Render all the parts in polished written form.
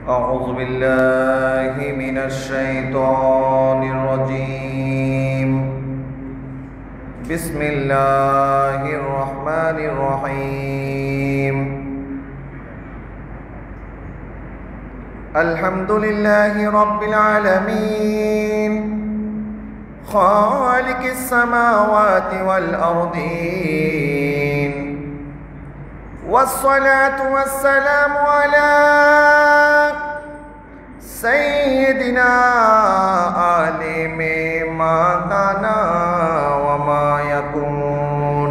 अऊज़ु बिल्लाहि मिनश्शैतानिर रजीम। बिस्मिल्लाहिर रहमानिर रहीम। अल्हम्दुलिल्लाहि रब्बिल आलमीन खालिकिस समावाति वल अर्दीन वस्सलातु वस्सलामु अला सय्यिदिना आलिमे मा काना व मा यकून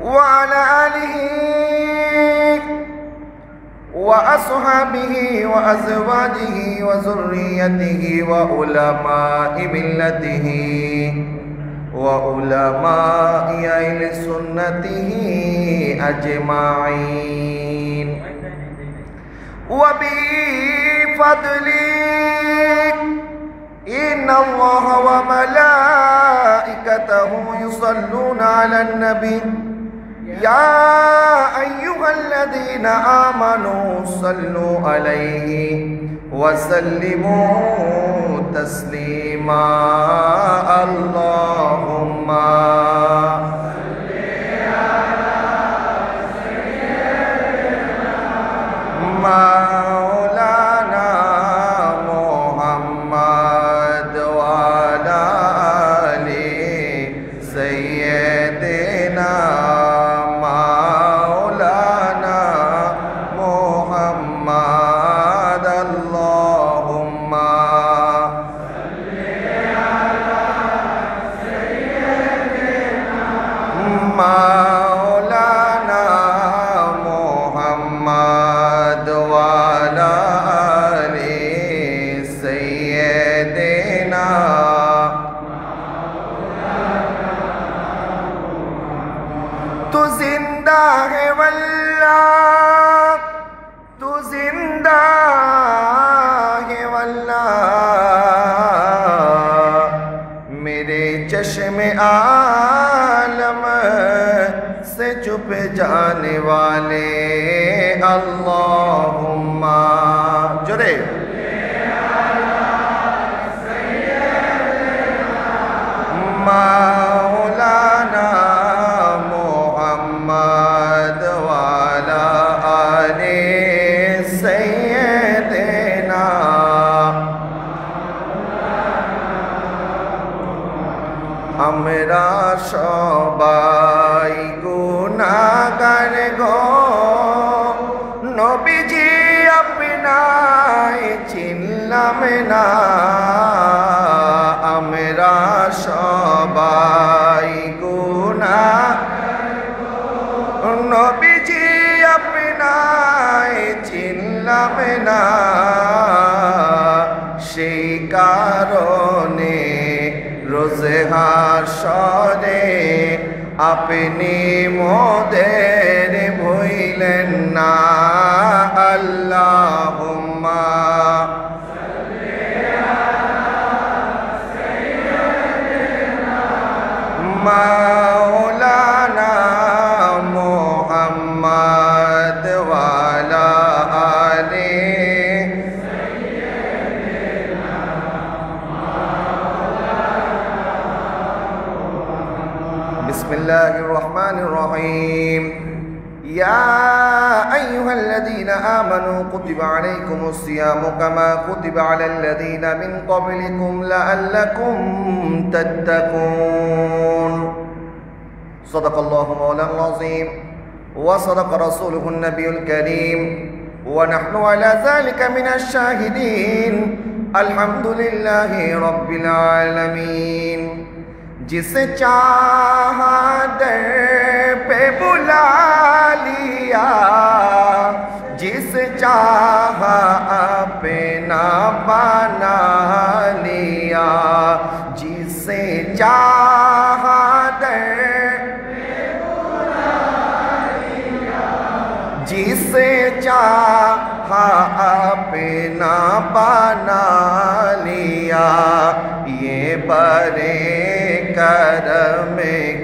व अला आलिहि व अस्हाबिहि व अज़वाजिहि व ज़ुर्रिय्यतिहि व उलमाइ मिल्लतिहि व उलमाइ अहले सुन्नतिहि अजमाईन व बिफ़ज़लिक इन्नल्लाह व मलाइकतहु युसल्लूना अलन नबी या अय्युहल्लज़ीना आमनू सल्लू अलैहि व सल्लिमू तस्लीमा। अल्लाहुम्मा मौलाना मुहम्मद व अला आलि सय्यिदिना मौलाना मुहम्मद। अल्लाहुम्मा मौलाना मुहम्मद व अला आलि सय्यिदिना। तू जिंदा है वल्लाह, तू जिंदा है वल्लाह, मेरे चश्मे आलम से छुप जाने वाले। अल्लाहुम्मा जुरे मौलाना मुहम्मद व अला आलि सय्यिदिना। हमरा সবাই গুনাহগার গো, নবীজি আপনায় চিনলাম না। আমরা সবাই গুনাহগার গো, নবীজি আপনায় চিনলাম না। সেই কারণে রোজে হাশরে আপনি মোদের ভুইলেন না। আল্লাহুম্মা মৌলানা মুহম্মদ व अला आलि बिस्मिल्लाहिर्रहमानिर्रहीम। या अय्युहल्लज़ीना आमनू कुतिबा अलैकुमुस्सियामु कमा कुतिबा अलल्लज़ीना मिन क़ब्लिकुम लअल्लकुम तत्तक़ून। सदक़ल्लाहु मौलाना अज़ीम व सदक़ रसूलुहुन नबियुल करीम व नहनु अला ज़ालिका मिनश शाहिदीन। अल्हम्दुलिल्लाहि रब्बिल आलमीन। जिसे चाहा दर पे बुला लिया, जिसे चाहा अपना बना लिया, जिसे चाहा दर पे बुला लिया, जिसे चाहा अपना बना लिया। ये बरे करम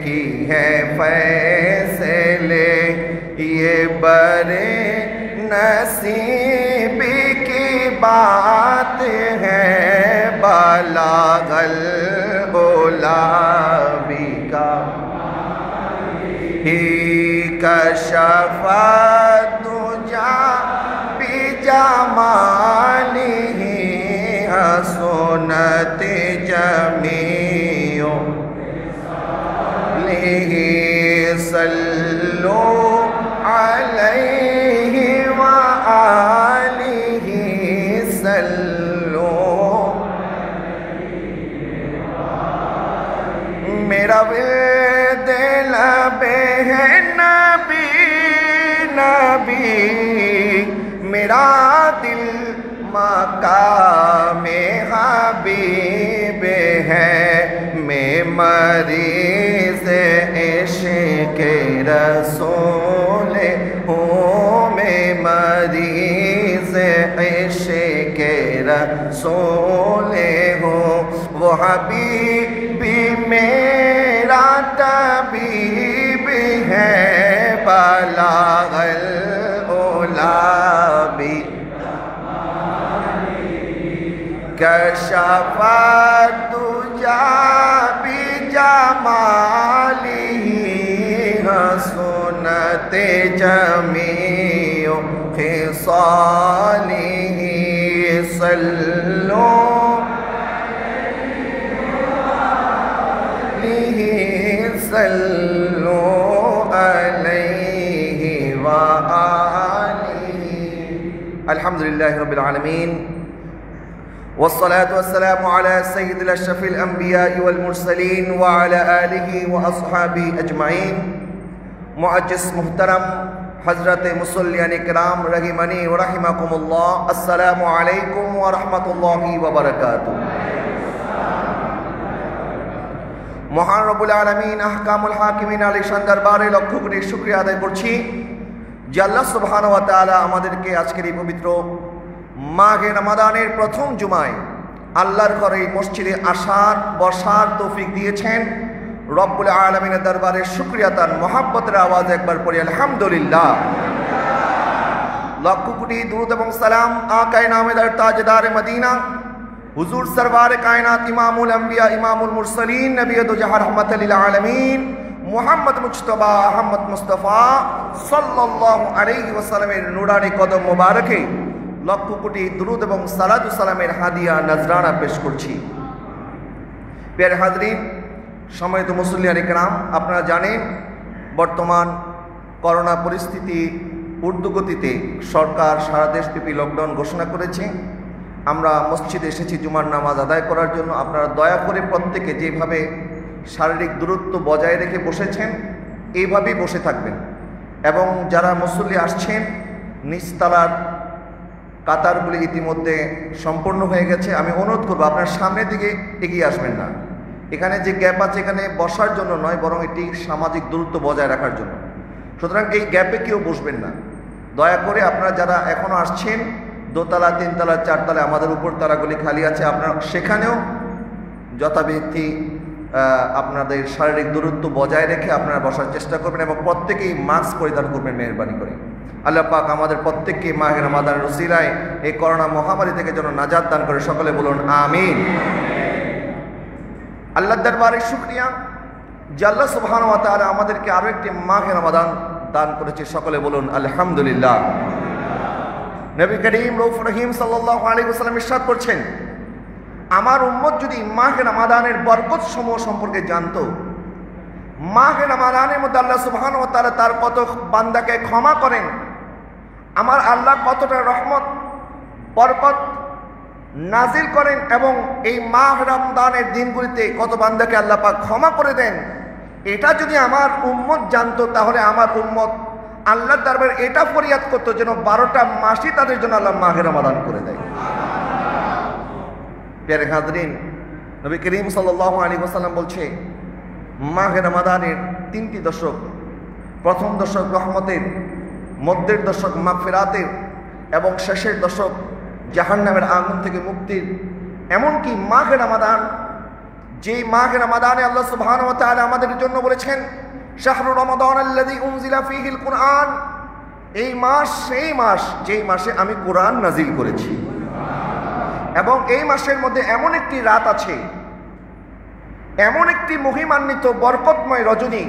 की है फैसला बातें हैं बलागल गुलाबी का ही कशफा दुजा बिजमालिही हसनत जमीओ लिही सल्लु अलैहि व आलिहि सल्लु। मेरा विर्द लबे है नबी नबी, मेरा दिल मकामे हबीब है। मैं मरीज़ इश्क़ रसूल हूँ, मैं मरीज़ इश्क़ रसूल हूँ। वो हबीबी मेरा तबीब है बलागल गुलाबी कशफा दुजा बिजमालिही हसनत जमीओ खिसालिही सल्लु अलैहि सल्लु अलैहि व आलिहि। अल्हम्दुलिल्लाहि रब्बिल आलमीन वस्सलातु वस्सलामु अला सय्यिदिल अशरफिल अंबिया'i वल मुरसलीन व अला आलिहि व अस्हाबिहि अजमाइन। मुअज्जिज़ मुहतरम हज़रत मुसल्लियान किराम रहिमनी व रहिमकुमुल्लाह, अस्सलामु अलैकुम व रहमतुल्लाहि व बरकातुहू। মহান রব্বুল আলামিন আহকামুল হাকিমিন আলিশান দরবারে লক্ষ কোটি শুকরিয়া আদায় করছি যে আল্লাহ সুবহানাহু ওয়া তাআলা আমাদেরকে আজকের এই পবিত্র মাহে রমাদানের প্রথম জুমায় আল্লাহর ঘরে মসজিদে আসার বসার তৌফিক দিয়েছেন। রব্বুল আলামিনের দরবারে শুকরিয়া তার মহব্বতের আওয়াজ একবার পড়ি আলহামদুলিল্লাহ। লক্ষ কোটি দুরূদ এবং সালাম আকায়ে নামেদার তাজদার মদিনা हुजूर सरवार कायनात इमामुल अंबिया इमामुल मुरसलीन नबी दो जहां रहमतुल लिल आलमीन मुहम्मद मुज्तबा अहमद मुस्तफा सल्लल्लाहु अलैहि वसल्लमेर नूरानी कदम मुबारके लक्ष कोटी दुरूद एवं सालातु सालामेर हादिया नजराना पेश करছি। प्यारे हाजरीन, सम्मानित मुसल्लियान किराम, আপনারা জানেন বর্তমান করোনা পরিস্থিতি ঊর্ধ্বগতিতে সরকার সারা দেশব্যাপী লকডাউন ঘোষণা করেছে। আমরা মসজিদে এসেছি জুমার নামাজ আদায় করার জন্য। আপনারা দয়া করে প্রত্যেকে যেভাবে শারীরিক দূরত্ব বজায় রেখে বসেছেন এইভাবেই বসে থাকবেন এবং যারা মুসল্লি আসছেন নিচতলার কাতারগুলি ইতিমধ্যে সম্পূর্ণ হয়ে গেছে। আমি অনুরোধ করব আপনার সামনের দিকে এগিয়ে আসবেন না। এখানে যে গ্যাপ আছে এখানে বসার জন্য নয়, বরং এটি সামাজিক দূরত্ব বজায় রাখার জন্য। সুতরাং এই গ্যাপে কেউ বসবেন না। দয়া করে আপনারা যারা এখনও আসছেন দোতলা, তিনতলা, চারতলা, আমাদের উপর তালাগুলি খালি আছে, আপনারা সেখানেও যথাবিধি আপনাদের শারীরিক দূরত্ব বজায় রেখে আপনারা বসার চেষ্টা করবেন এবং প্রত্যেকেই মাস্ক পরিধান করবেন মেহেরবানি করে। আল্লাহ পাক আমাদের প্রত্যেককে মাহে রমাদানের উসিলায় এই করোনা মহামারী থেকে যেন নাজাত দান করে, সকলে বলুন আমিন। আল্লাহর দরবারে শুকরিয়া যে আল্লাহ সুবহানাহু ওয়া তাআলা আমাদেরকে আরও একটি মাহে রমাদান দান করেছে, সকলে বলুন আলহামদুলিল্লাহ। নবী করিম রউফ রহিম সাল্লাল্লাহু আলাইহি ওয়াসাল্লাম ইরশাদ করছেন, আমার উম্মত যদি মাহে রমাদানের বরকত সমূহ সম্পর্কে জানতো, মাহে রমাদানের মধ্যে আল্লাহ সুবহানাহু ওয়া তাআলা তার কত বান্দাকে ক্ষমা করেন, আমার আল্লাহ কতটা রহমত বরকত নাজিল করেন এবং এই মাহে রমজানের দিনগুলিতে কত বান্দাকে আল্লাহ পাক ক্ষমা করে দেন, এটা যদি আমার উম্মত জানতো তাহলে আমার উম্মত আল্লাহর দরবারে এটা ফরিয়াদ করতো যেন 12টা মাসই তাদের জন্য আল্লাহ মাহে রমাদান করে দেয়। প্যারে হাজরিন, নবী করিম সাল্লাল্লাহু আলাইহি ওয়াসাল্লাম বলছে মাহে রমাদানের 3টি দশক, প্রথম দশক রহমতের, মধ্যের দশক মাগফিরাতের এবং শেষের দশক জাহান্নামের আগুন থেকে মুক্তির। এমনকি মাহে রমাদান, যেই মাহে রমাদানে আল্লাহ সুবহানাহু ওয়া তাআলা আমাদের জন্য বলেছেন শাহরু রমাদান আল্লাযী উনজিলা ফীহিল কুরআন, এই মাস সেই মাস যেই মাসে আমি কোরআন নাজিল করেছি। এবং এই মাসের মধ্যে এমন একটি রাত আছে, এমন একটি মহিমান্বিত বরকতময় রজনী,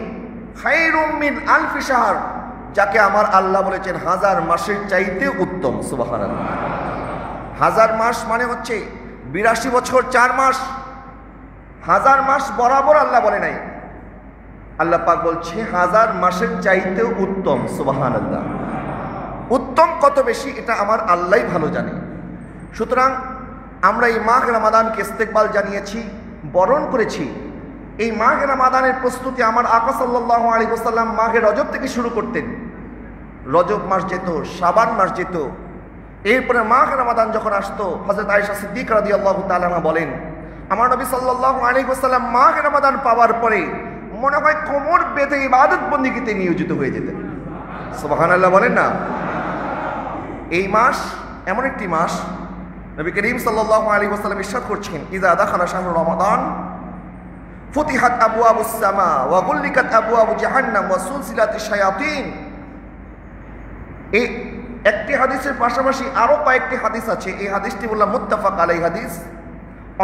খায়রুম মিন আলফি শাহর, যাকে আমার আল্লাহ বলেছেন 1000 মাসের চাইতে উত্তম। সুবহানাল্লাহ। 1000 মাস মানে হচ্ছে 82 বছর 4 মাস। 1000 মাস বরাবর আল্লাহ বলে নাই, আল্লাহ পাক বলছে 1000 মাসের চাইতেও উত্তম। সুবহানাল্লাহ। উত্তম কত বেশি এটা আমার আল্লাহই ভালো জানে। সুতরাং আমরা এই মাহ রমাদানকে ইস্তেকবাল জানিয়েছি, বরণ করেছি। এই মাহ রমাদানের প্রস্তুতি আমার আকা সাল্লাল্লাহু আলাইহি ওয়াসাল্লাম মাহে রজব থেকে শুরু করতেন। রজব মাস যেত, শাবান মাস যেত, এরপরে মাহ রমাদান যখন আসতো, হযরত আয়েশা সিদ্দিকা রাদিয়াল্লাহু তাআলা আনহা বলেন, আমার নবী সাল্লাল্লাহু আলাইহি ওয়াসাল্লাম মাহ রমাদান পাওয়ার পরে মনে হয় কোমর বেঁধে ইবাদত বন্দেগীতে নিয়োজিত হয়ে যেতেন। সুবহানাল্লাহ বলেন না? এই মাস এমন একটি মাস, নবী করিম সাল্লাল্লাহু আলাইহি ওয়াসাল্লাম ইরশাদ করছেন, ইযা দাখালা শাহরু রমাদান ফুতিহাত আবওয়াবুস সামা ওয়া গুল্লিকাত আবওয়াবু জাহান্নাম ওয়া সুলসিলাতিশ শায়াতিন। এই একটি হাদিসের পাশাপাশি আরো কয়েকটি হাদিস আছে। এই হাদিসটি বললাম মুত্তাফাক আলাইহি হাদিস।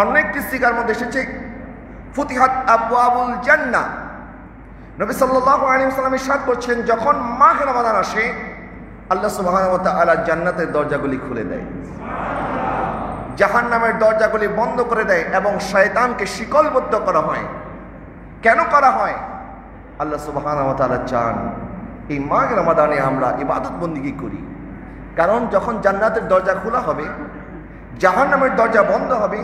অন্য একটি সিগার মধ্যে এসেছে ফুতিহাত আবওয়াবুল জান্নাহ। নবী সাল্লাল্লাহু আলাইহি ওয়াসাল্লাম ইরশাদ করছেন, যখন মাহ রমাদান আসে আল্লাহ সুবহানাহু ওয়া তাআলা জান্নাতের দরজাগুলি খুলে দেয়, জাহান্নামের দরজাগুলি বন্ধ করে দেয় এবং শয়তানকে শিকলবদ্ধ করা হয়। কেন করা হয়? আল্লাহ সুবহানাহু ওয়া তাআলা চান এই মাহ রমাদানে আমরা ইবাদত বন্দেগী করি। কারণ যখন জান্নাতের দরজা খোলা হবে, জাহান্নামের দরজা বন্ধ হবে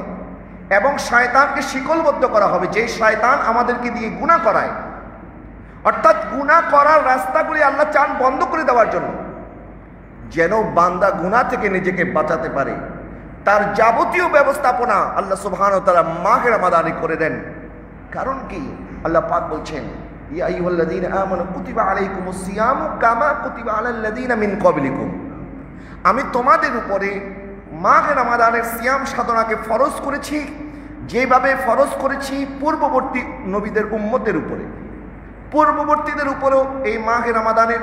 এবং শয়তানকে শিকলবদ্ধ করা হবে, যে শয়তান আমাদেরকে দিয়ে গুনাহ করায়, অর্থাৎ গুনাহ করার রাস্তাগুলি আল্লাহ চান বন্ধ করে দেওয়ার জন্য, যেন বান্দা গুনাহ থেকে নিজেকে বাঁচাতে পারে। তার যাবতীয় ব্যবস্থাপনা আল্লাহ সুবহানাহু ওয়া তাআলা মাহে রমাদানে করে দেন। কারণ কি? আল্লাহ পাক বলছেন, ইয়া আইয়ুহাল্লাযীনা আমানু কুতিবা আলাইকুমুস সিয়ামু কামা কুতিবা আলাল্লাযীনা মিন ক্বাবলিকুম। আমি তোমাদের উপরে মাহে রমাদানের সিয়াম সাধনাকে ফরজ করেছি, যেভাবে ফরজ করেছি পূর্ববর্তী নবীদের উম্মতের উপরে। পূর্ববর্তীদের উপরেও এই মাহে রমাদানের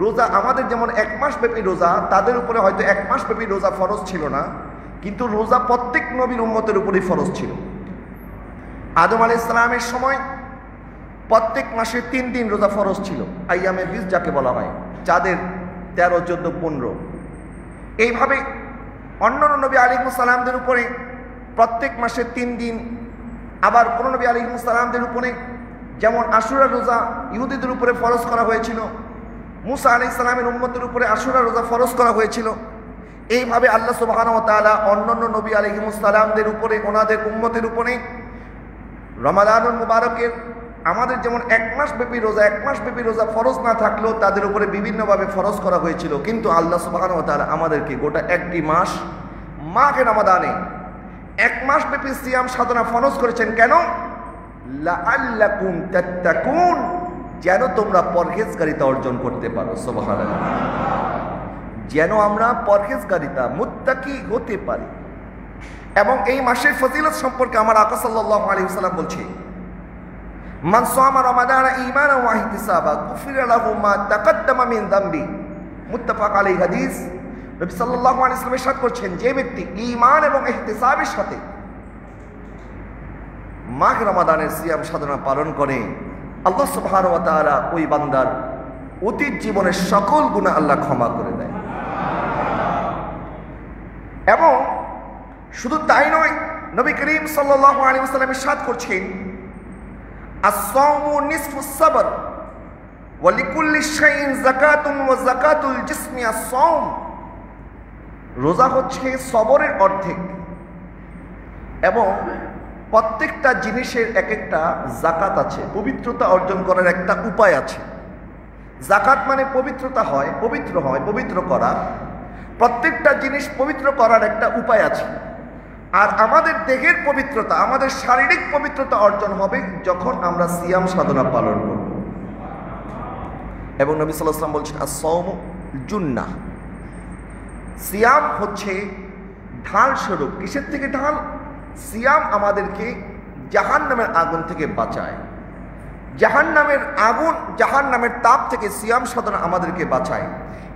রোজা, আমাদের যেমন 1 মাস ব্যাপী রোজা, তাদের উপরে হয়তো 1 মাস ব্যাপী রোজা ফরজ ছিল না, কিন্তু রোজা প্রত্যেক নবীর উম্মতের উপরেই ফরজ ছিল। আদম আলাইহিস সালামের সময় প্রত্যেক মাসে 3 দিন রোজা ফরজ ছিল, আইয়ামে বীজ যাকে বলা হয়, চাঁদের 13, 14, 15। এইভাবে অন্যান্য নবী আলাইহিস সালামদের উপরে প্রত্যেক মাসে 3 দিন। আবার কোন নবী আলাইহিস সালামদের উপরে যেমন আশুরা রোজা ইহুদিদের উপরে ফরজ করা হয়েছিল, মুসা আলাইহিস সালামের উম্মতের উপরে আশুরা রোজা ফরজ করা হয়েছিল। এইভাবে আল্লাহ সুবহানাহু ওয়া তাআলা অন্যান্য নবী আলাইহিস সালামদের উপরে, ওনাদের উম্মতের উপরে রমাদানুল মুবারকের আমাদের যেমন 1 মাস ব্যাপী রোজা, 1 মাস ব্যাপী রোজা ফরজ না থাকলেও তাদের উপরে বিভিন্নভাবে ফরজ করা হয়েছিল। কিন্তু আল্লাহ সুবহানাহু ওয়া তাআলা আমাদেরকে গোটা একটি মাস মাহে রমাদানে 1 মাস ব্যাপী সিয়াম সাধনা ফরজ করেছেন। কেন? লাআল্লাকুম তাত্তাকুন, যেন তোমরা পরহেজগারিতা অর্জন করতে পারো। সুবহানাল্লাহ। যেন আমরা পরহেজগারিতা মুত্তাকি হতে পারি। এবং এই মাসের ফজিলত সম্পর্কে আমার আকা সাল্লাল্লাহু আলাইহি ওয়াসাল্লাম বলছে, মান সামা রমাদান ঈমানান ওয়া ইহতিসাবা গুফিরা লাহু মা তাকাদ্দামা মিন যামবি। মুত্তাফাক আলাইহি হাদিস। নবী সাল্লাল্লাহু আলাইহি ওয়াসাল্লাম ইরশাদ করছেন, যে ব্যক্তি ঈমান এবং ইহতিসাবের সাথে মাহ রমাদানের সিয়াম সাধনা পালন করে, আল্লাহ সুবহানাহু ওয়া তাআলা ওই বান্দার অতীত জীবনের সকল গুনাহ আল্লাহ ক্ষমা করে দেয়। এবং শুধু তাই নয়, নবী করিম সাল্লাল্লাহু আলাইহি ওয়াসাল্লাম ইরশাদ করছেন, আস-সাওমু নিসফুস সাবর ওয়া লিকুল্লি শাইইন যাকাতুন ওয়া যাকাতুল জিসমি আস-সাওম। রোজা হচ্ছে সবরের অর্ধেক এবং প্রত্যেকটা জিনিসের এক একটা যাকাত আছে, পবিত্রতা অর্জন করার একটা উপায় আছে। যাকাত মানে পবিত্রতা হয়, পবিত্র হয়, পবিত্র করা। প্রত্যেকটা জিনিস পবিত্র করার একটা উপায় আছে। আর আমাদের দেহের পবিত্রতা, আমাদের শারীরিক পবিত্রতা অর্জন হবে যখন আমরা সিয়াম সাধনা পালন করব। এবং নবী সাল্লাল্লাহু আলাইহি ওয়াসাল্লাম বলছেন, আস-সাওমু জুন্নাহ। সিয়াম হচ্ছে ঢাল স্বরূপ। কিসের থেকে ঢাল? সিয়াম আমাদেরকে জাহান্নামের আগুন থেকে বাঁচায়। জাহান্নামের আগুন, জাহান্নামের তাপ থেকে সিয়াম সাধনা আমাদেরকে বাঁচায়।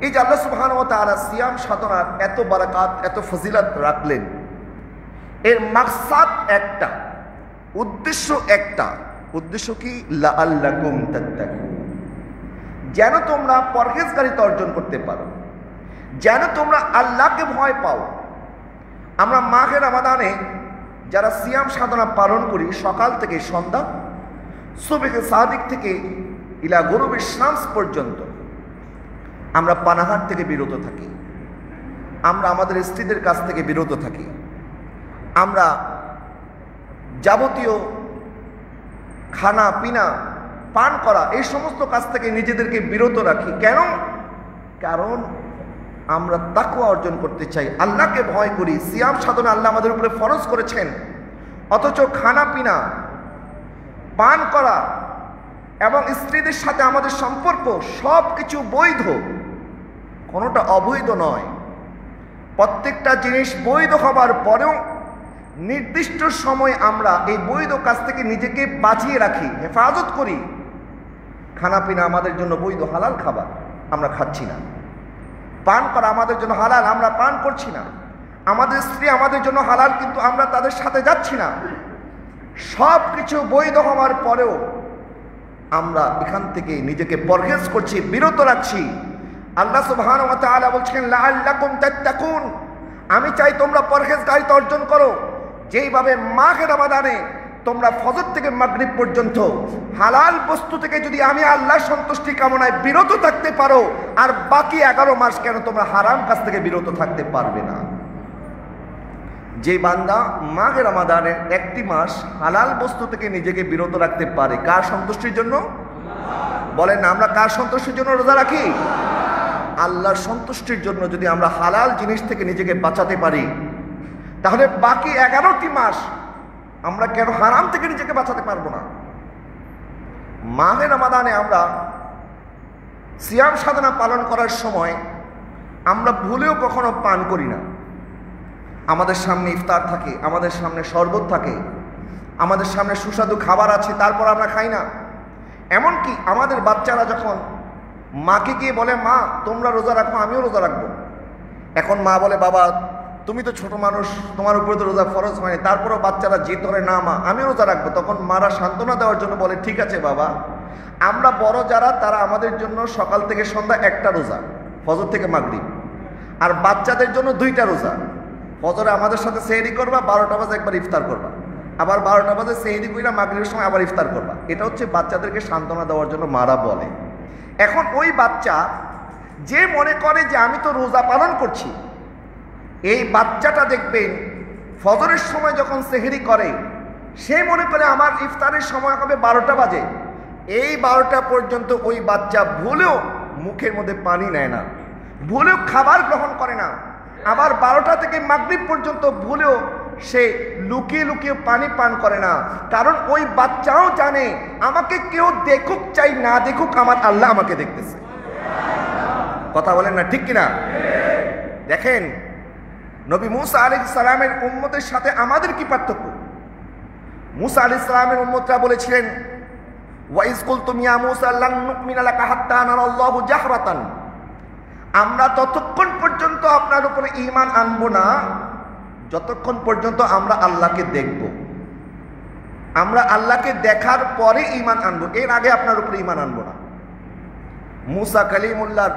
এই যে আল্লাহ সুবহানাহু ওয়া তাআলা সিয়াম সাধনার এত বারাকাত, এত ফজিলত রাখলেন, এর মাকসাদ একটা, উদ্দেশ্য একটা। উদ্দেশ্য কি? লাআল্লাকুম তাত্তাকুন, যেন তোমরা পরহেজগারিতা অর্জন করতে পারো, যেন তোমরা আল্লাহকে ভয় পাও। আমরা মাহে রমাদানে যারা সিয়াম সাধনা পালন করি, সকাল থেকে সন্ধ্যা, সুবহে সাদিক থেকে ইলা গরুবের শামস পর্যন্ত আমরা পানাহার থেকে বিরত থাকি, আমরা আমাদের স্ত্রীদের কাছ থেকে বিরত থাকি, আমরা যাবতীয় খানা পিনা পান করা এই সমস্ত কাজ থেকে নিজেদেরকে বিরত রাখি। কেন? কারণ আমরা তাকওয়া অর্জন করতে চাই, আল্লাহকে ভয় করি। সিয়াম সাধনা আল্লাহ আমাদের উপরে ফরজ করেছেন, অথচ খানা পিনা পান করা এবং স্ত্রীদের সাথে আমাদের সম্পর্ক সব কিছু বৈধ, কোনোটা অবৈধ নয়। প্রত্যেকটা জিনিস বৈধ হবার পরেও নির্দিষ্ট সময় আমরা এই বৈধ কাজ থেকে নিজেকে বাঁচিয়ে রাখি, হেফাজত করি। খানা পিনা আমাদের জন্য বৈধ হালাল খাবার, আমরা খাচ্ছি না। পান করা আমাদের জন্য হালাল, আমরা পান করছি না। আমাদের স্ত্রী আমাদের জন্য হালাল, কিন্তু আমরা তাদের সাথে যাচ্ছি না। সব কিছু বৈধ হওয়ার পরেও আমরা এখান থেকে নিজেকে পরহেজ করছি, বিরত রাখছি। আল্লাহ সুবহানাহু ওয়া তাআলা বলছেন লাআল্লাকুম তাত্তাকুন, আমি চাই তোমরা পরহেজগারিতা অর্জন করো। যেইভাবে মাহে রমাদানে তোমরা ফজর থেকে মাগরিব পর্যন্ত হালাল বস্তু থেকে যদি আমি আল্লাহর সন্তুষ্টি কামনায় বিরত থাকতে পারো, আর বাকি 11 মাস কেন তোমরা হারাম কাজ থেকে বিরত থাকতে পারবে না? যে বান্দা মাহে রমাদানের একটি মাস হালাল বস্তু থেকে নিজেকে বিরত রাখতে পারে, কার সন্তুষ্টির জন্য? বলেন না, আমরা কার সন্তুষ্টির জন্য রোজা রাখি? আল্লাহর সন্তুষ্টির জন্য। যদি আমরা হালাল জিনিস থেকে নিজেকে বাঁচাতে পারি, তাহলে বাকি 11টি মাস আমরা কেন হারাম থেকে নিজেকে বাঁচাতে পারবো না? মাহে রমাদানে আমরা সিয়াম সাধনা পালন করার সময় আমরা ভুলেও কখনো পান করি না। আমাদের সামনে ইফতার থাকে, আমাদের সামনে শরবত থাকে, আমাদের সামনে সুস্বাদু খাবার আছে, তারপর আমরা খাই না। এমনকি আমাদের বাচ্চারা যখন মাকে গিয়ে বলে, মা তোমরা রোজা রাখো, আমিও রোজা রাখবো, এখন মা বলে, বাবা তুমি তো ছোট মানুষ, তোমার উপরে তো রোজা ফরজ হয়নি, তারপরেও বাচ্চারা জেদ ধরে, না মা আমিও রোজা রাখবো। তখন মারা সান্ত্বনা দেওয়ার জন্য বলে, ঠিক আছে বাবা, আমরা বড় যারা তারা আমাদের জন্য সকাল থেকে সন্ধ্যা একটা রোজা, ফজর থেকে মাগরিব, আর বাচ্চাদের জন্য 2টা রোজা। ফজরে আমাদের সাথে সেহরি করবা, 12টা বাজে একবার ইফতার করবা, আবার 12টা বাজে সেহরি কইরা মাগরিবের সময় আবার ইফতার করবা। এটা হচ্ছে বাচ্চাদেরকে সান্ত্বনা দেওয়ার জন্য মারা বলে। এখন ওই বাচ্চা যে মনে করে যে আমি তো রোজা পালন করছি, এই বাচ্চাটা দেখবেন ফজরের সময় যখন সেহরি করে, সে মনে করে আমার ইফতারের সময় হবে 12টা বাজে। এই 12টা পর্যন্ত ওই বাচ্চা ভুলেও মুখের মধ্যে পানি নেয় না, ভুলেও খাবার গ্রহণ করে না। আবার 12টা থেকে মাগরিব পর্যন্ত ভুলেও সে লুকিয়ে লুকিয়ে পানি পান করে না। কারণ ওই বাচ্চাও জানে আমাকে কেউ দেখুক চাই না দেখুক, আমার আল্লাহ আমাকে দেখতেছে। কথা বলেন না, ঠিক কিনা? দেখেন নবী মুসা আলাইহিস সালামের উম্মতের সাথে আমাদের কি পার্থক্য? মুসা আলাইহিস সালামের উম্মতরা বলেছিলেন, ওয়াইজ কুলতুম ইয়া মুসা লান নুমিনা লাকা হাত্তা নারাল্লাহু জাহরাতান, আমরা ততক্ষণ পর্যন্ত আপনার উপরে ঈমান আনবো না যতক্ষণ পর্যন্ত আমরা আল্লাহকে দেখব। আমরা আল্লাহকে দেখার পরে ঈমান আনবো, এর আগে আপনার উপরে ঈমান আনবো না। মুসা কালিমুল্লাহর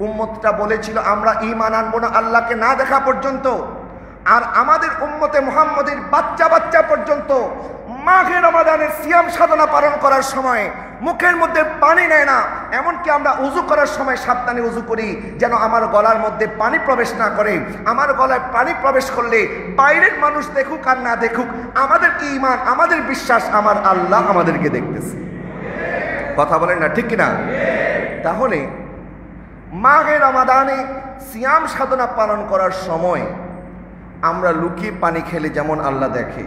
উম্মতটা বলেছিল, আমরা ঈমান আনবো না আল্লাহকে না দেখা পর্যন্ত। আর আমাদের উম্মতে মুহাম্মদের বাচ্চা বাচ্চা পর্যন্ত মাহে রমাদানের সিয়াম সাধনা পালন করার সময় মুখের মধ্যে পানি নেয় না। এমনকি আমরা উযু করার সময় সাবধানে উযু করি, যেন আমার গলার মধ্যে পানি প্রবেশ না করে। আমার গলায় পানি প্রবেশ করলে বাইরের মানুষ দেখুক আর না দেখুক, আমাদের ঈমান, আমাদের বিশ্বাস, আমার আল্লাহ আমাদেরকে দেখতেছে। কথা বলেন না, ঠিক কিনা? তাহলে মাহে রমাদানে সিয়াম সাধনা পালন করার সময় আমরা লুকিয়ে পানি খেলে যেমন আল্লাহ দেখে,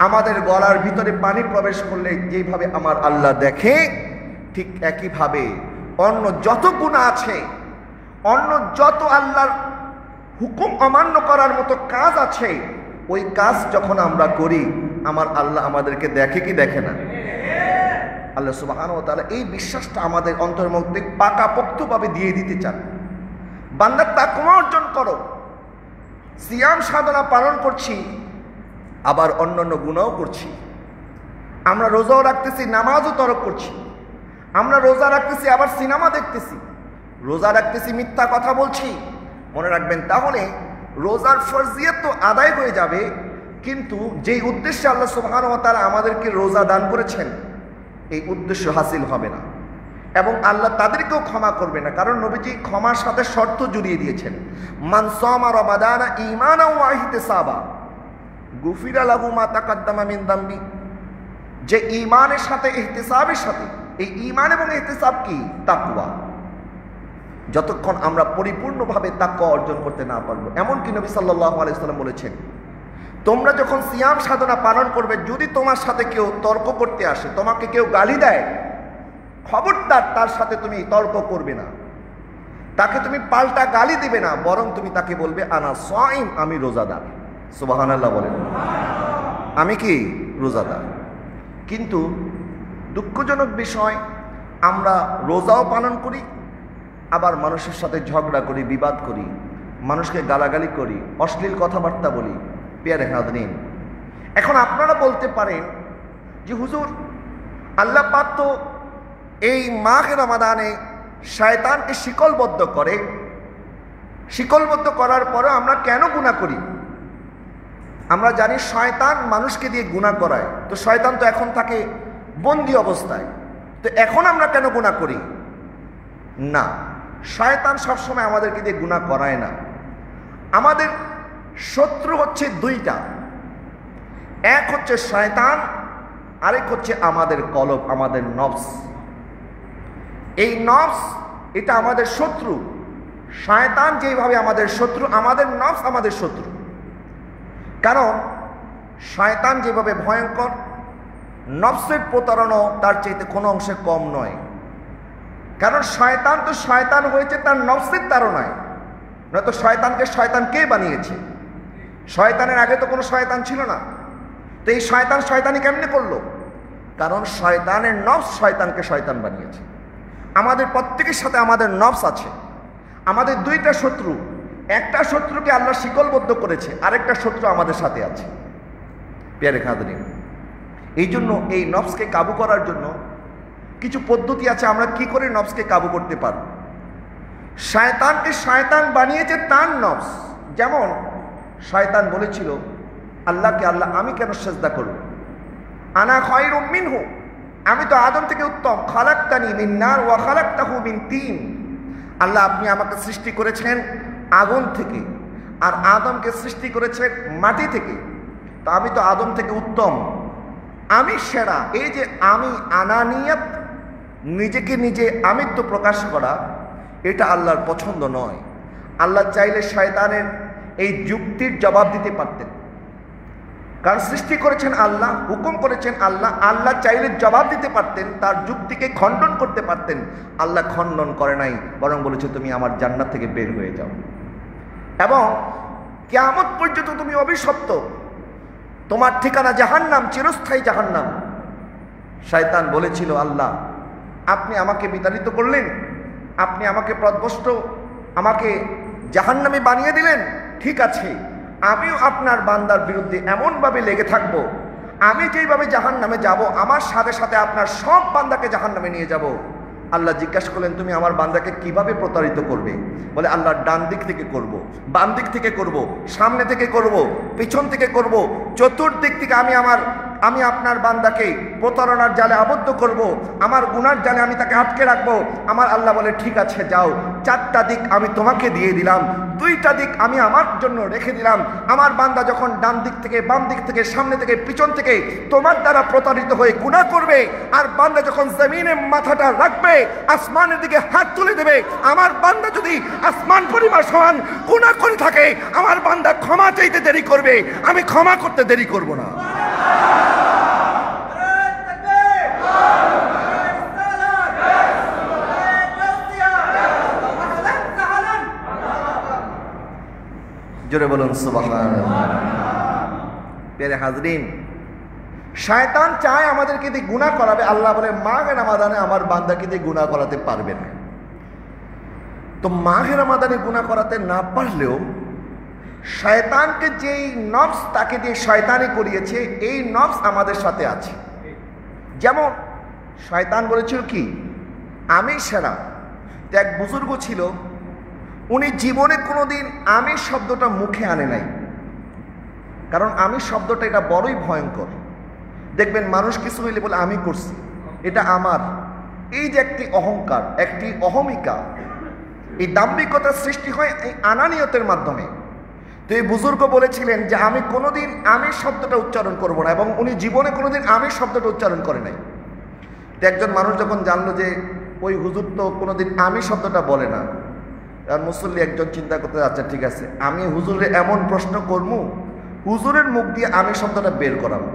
আমাদের গলার ভিতরে পানি প্রবেশ করলে যেভাবে আমার আল্লাহ দেখে, ঠিক একইভাবে অন্য যত গুনাহ আছে, অন্য যত আল্লাহর হুকুম অমান্য করার মতো কাজ আছে, ওই কাজ যখন আমরা করি আমার আল্লাহ আমাদেরকে দেখে কি দেখে না? আল্লাহ সুবহানাহু ওয়া তাআলা এই বিশ্বাসটা আমাদের অন্তরের মধ্যে পাকাপোক্তভাবে দিয়ে দিতে চান। বান্দা তাকওয়া অর্জন করো। সিয়াম সাধনা পালন করছি, আবার অন্যান্য গুনাহও করছি। আমরা রোজাও রাখতেছি, নামাজও তরক করছি। আমরা রোজা রাখতেছি, আবার সিনেমা দেখতেছি। রোজা রাখতেছি, মিথ্যা কথা বলছি। মনে রাখবেন, তাহলে রোজার ফরজিয়ত তো আদায় হয়ে যাবে, কিন্তু যেই উদ্দেশ্যে আল্লাহ সুবহানাহু ওয়া তাআলা আমাদেরকে রোজা দান করেছেন, এই উদ্দেশ্য হাসিল হবে না, এবং আল্লাহ তাদেরকেও ক্ষমা করবে না। কারণ নবীজি ক্ষমার সাথে শর্ত জুড়িয়ে দিয়েছেন, মান সামা রমাদানা ঈমানাও ওয়া ইহতিসাবা গুফিরা লাহু মা তাকাদ্দামা মিন যামবি। যে ঈমানের সাথে ইহতিসাবের সাথে, এই ঈমান এবং ইহতিসাব কি? তাকওয়া। যতক্ষণ আমরা পরিপূর্ণভাবে তাকওয়া অর্জন করতে না পারবো, এমনকি নবী সাল্লাল্লাহু আলাইহি ওয়াসাল্লাম বলেছেন, তোমরা যখন সিয়াম সাধনা পালন করবে, যদি তোমার সাথে কেউ তর্ক করতে আসে, তোমাকে কেউ গালি দেয়, খবরদার তার সাথে তুমি তর্ক করবে না, তাকে তুমি পাল্টা গালি দিবে না, বরং তুমি তাকে বলবে আনা সাইম, আমি রোজাদার। সুবহানাল্লাহ বলেন, আমি কি? রোজাদার। কিন্তু দুঃখজনক বিষয়, আমরা রোজাও পালন করি, আবার মানুষের সাথে ঝগড়া করি, বিবাদ করি, মানুষকে গালাগালি করি, অশ্লীল কথাবার্তা বলি। প্রিয় হাজরিন, এখন আপনারা বলতে পারেন যে হুজুর, আল্লাহ পাক তো এই মাহে রমাদানে শয়তানকে শিকলবদ্ধ করে, শিকলবদ্ধ করার পরেও আমরা কেন গুনাহ করি? আমরা জানি শয়তান মানুষকে দিয়ে গুনাহ করায়, তো শয়তান তো এখন থাকে বন্দী অবস্থায়, তো এখন আমরা কেন গুনাহ করি? না, শয়তান সবসময় আমাদেরকে দিয়ে গুনাহ করায় না। আমাদের শত্রু হচ্ছে দুইটা, এক হচ্ছে শয়তান, আরেক হচ্ছে আমাদের কলব, আমাদের নফস। এই নফস, এটা আমাদের শত্রু। শয়তান যেভাবে আমাদের শত্রু, আমাদের নফস আমাদের শত্রু। কারণ শয়তান যেভাবে ভয়ঙ্কর, নফসের প্রতারণাও তার চাইতে কোনো অংশে কম নয়। কারণ শয়তান তো শয়তান হয়েছে তার নফসের তাড়নায়, নয়তো শয়তানকে শয়তান কে বানিয়েছে? শয়তানের আগে তো কোনো শয়তান ছিল না। তো এই শয়তান শয়তানি কেমনে করলো? কারণ শয়তানের নফস শয়তানকে শয়তান বানিয়েছে। আমাদের প্রত্যেকের সাথে আমাদের নফস আছে। আমাদের দুইটা শত্রু, একটা শত্রুকে আল্লাহ শিকলবদ্ধ করেছে, আরেকটা শত্রু আমাদের সাথে আছে। প্রিয় হাজরিন, এই জন্য এই নফসকে কাবু করার জন্য কিছু পদ্ধতি আছে। আমরা কি করে নফসকে কাবু করতে পারব? শয়তানকে শয়তান বানিয়েছে তার নফস। যেমন শয়তান বলেছিল আল্লাহকে, আল্লাহ আমি কেন সিজদা করব? আনা খায়রুম মিনহু, আমি তো আদম থেকে উত্তম। খালাকতানি মিন নার ওয়া খালাকতাহু মিন তিন। আল্লাহ আপনি আমাকে সৃষ্টি করেছেন আগুন থেকে, আর আদমকে সৃষ্টি করেছেন মাটি থেকে, তো আমি তো আদম থেকে উত্তম, আমি সেরা। এই যে আমি, আনানিয়াত, নিজেকে নিজে আমিত্ব প্রকাশ করা, এটা আল্লাহর পছন্দ নয়। আল্লাহ চাইলে শয়তানের এই যুক্তির জবাব দিতে পারতেন, কারণ সৃষ্টি করেছেন আল্লাহ, হুকুম করেছেন আল্লাহ। আল্লাহ চাইলে জবাব দিতে পারতেন, তার যুক্তিকে খণ্ডন করতে পারতেন। আল্লাহ খণ্ডন করে নাই, বরং বলেছে তুমি আমার জান্নাত থেকে বের হয়ে যাও, এবং কিয়ামত পর্যন্ত তুমি অভিশপ্ত, তোমার ঠিকানা জাহান্নাম, চিরস্থায়ী জাহান্নাম। শয়তান বলেছিল আল্লাহ আপনি আমাকে বিতাড়িত করলেন, আপনি আমাকে পথভ্রষ্ট, আমাকে জাহান্নামী বানিয়ে দিলেন, ঠিক আছে, আমিও আপনার বান্দার বিরুদ্ধে এমনভাবে লেগে থাকব, আমি যেইভাবে জাহান্নামে যাব, আমার সাথে সাথে আপনার সব বান্দাকে জাহান্নামে নিয়ে যাব। আল্লাহ জিজ্ঞাসা করলেন তুমি আমার বান্দাকে কিভাবে প্রতারিত করবে? বলে আল্লাহ ডান দিক থেকে করব, বাম দিক থেকে করব, সামনে থেকে করব, পিছন থেকে করব, চতুর্দিক থেকে আমি আপনার বান্দাকে প্রতারণার জালে আবদ্ধ করব, আমার গুনার জালে আমি তাকে আটকে রাখবো। আমার আল্লাহ বলে ঠিক আছে যাও, চারটা দিক আমি তোমাকে দিয়ে দিলাম, দুইটা দিক আমি আমার জন্য রেখে দিলাম। আমার বান্দা যখন ডান দিক থেকে, বাম দিক থেকে, সামনে থেকে, পিছন থেকে তোমার দ্বারা প্রতারিত হয়ে গুনাহ করবে, আর বান্দা যখন জমিনে মাথাটা রাখবে, আসমানের দিকে হাত তুলে দেবে, আমার বান্দা যদি আসমান পরিমাণ সমান গুনাহ করে থাকে, আমার বান্দা ক্ষমা চাইতে দেরি করবে, আমি ক্ষমা করতে দেরি করব না। জোরে বলুন সুবহানাল্লাহ। প্রিয় হাজরিন, শয়তান চায় আমাদেরকে দিয়ে গুনাহ করাবে। আল্লাহ বলে মাহে রমাদানে আমার বান্দাকে দিয়ে গুনাহ করাতে পারবে না। তো মাহে রমাদানে গুনাহ করাতে না পারলেও শয়তানকে যেই নফস তাকে দিয়ে শয়তানি করিয়েছে, এই নফস আমাদের সাথে আছে। যেমন শয়তান বলেছিল কি, আমি সেরা। তো এক বুজুর্গ ছিল, উনি জীবনে কোনোদিন আমি শব্দটা মুখে আনে নাই, কারণ আমি শব্দটা এটা বড়ই ভয়ঙ্কর। দেখবেন মানুষ কিছু হইলে বলে আমি করছি, এটা আমার। এই যে একটি অহংকার, একটি অহমিকা, এই দাম্ভিকতার সৃষ্টি হয় এই আনানিয়তের মাধ্যমে। তো এই বুজুর্গ বলেছিলেন যে আমি কোনোদিন আমি শব্দটা উচ্চারণ করব না, এবং উনি জীবনে কোনোদিন আমি শব্দটা উচ্চারণ করে নাই। তো একজন মানুষ যখন জানলো যে ওই হুজুর তো কোনোদিন আমি শব্দটা বলে না, আর মুসল্লি একজন চিন্তা করতে, আচ্ছা ঠিক আছে, আমি হুজুরে এমন প্রশ্ন করবো, হুজুরের মুখ দিয়ে আমি শব্দটা বের করাবো।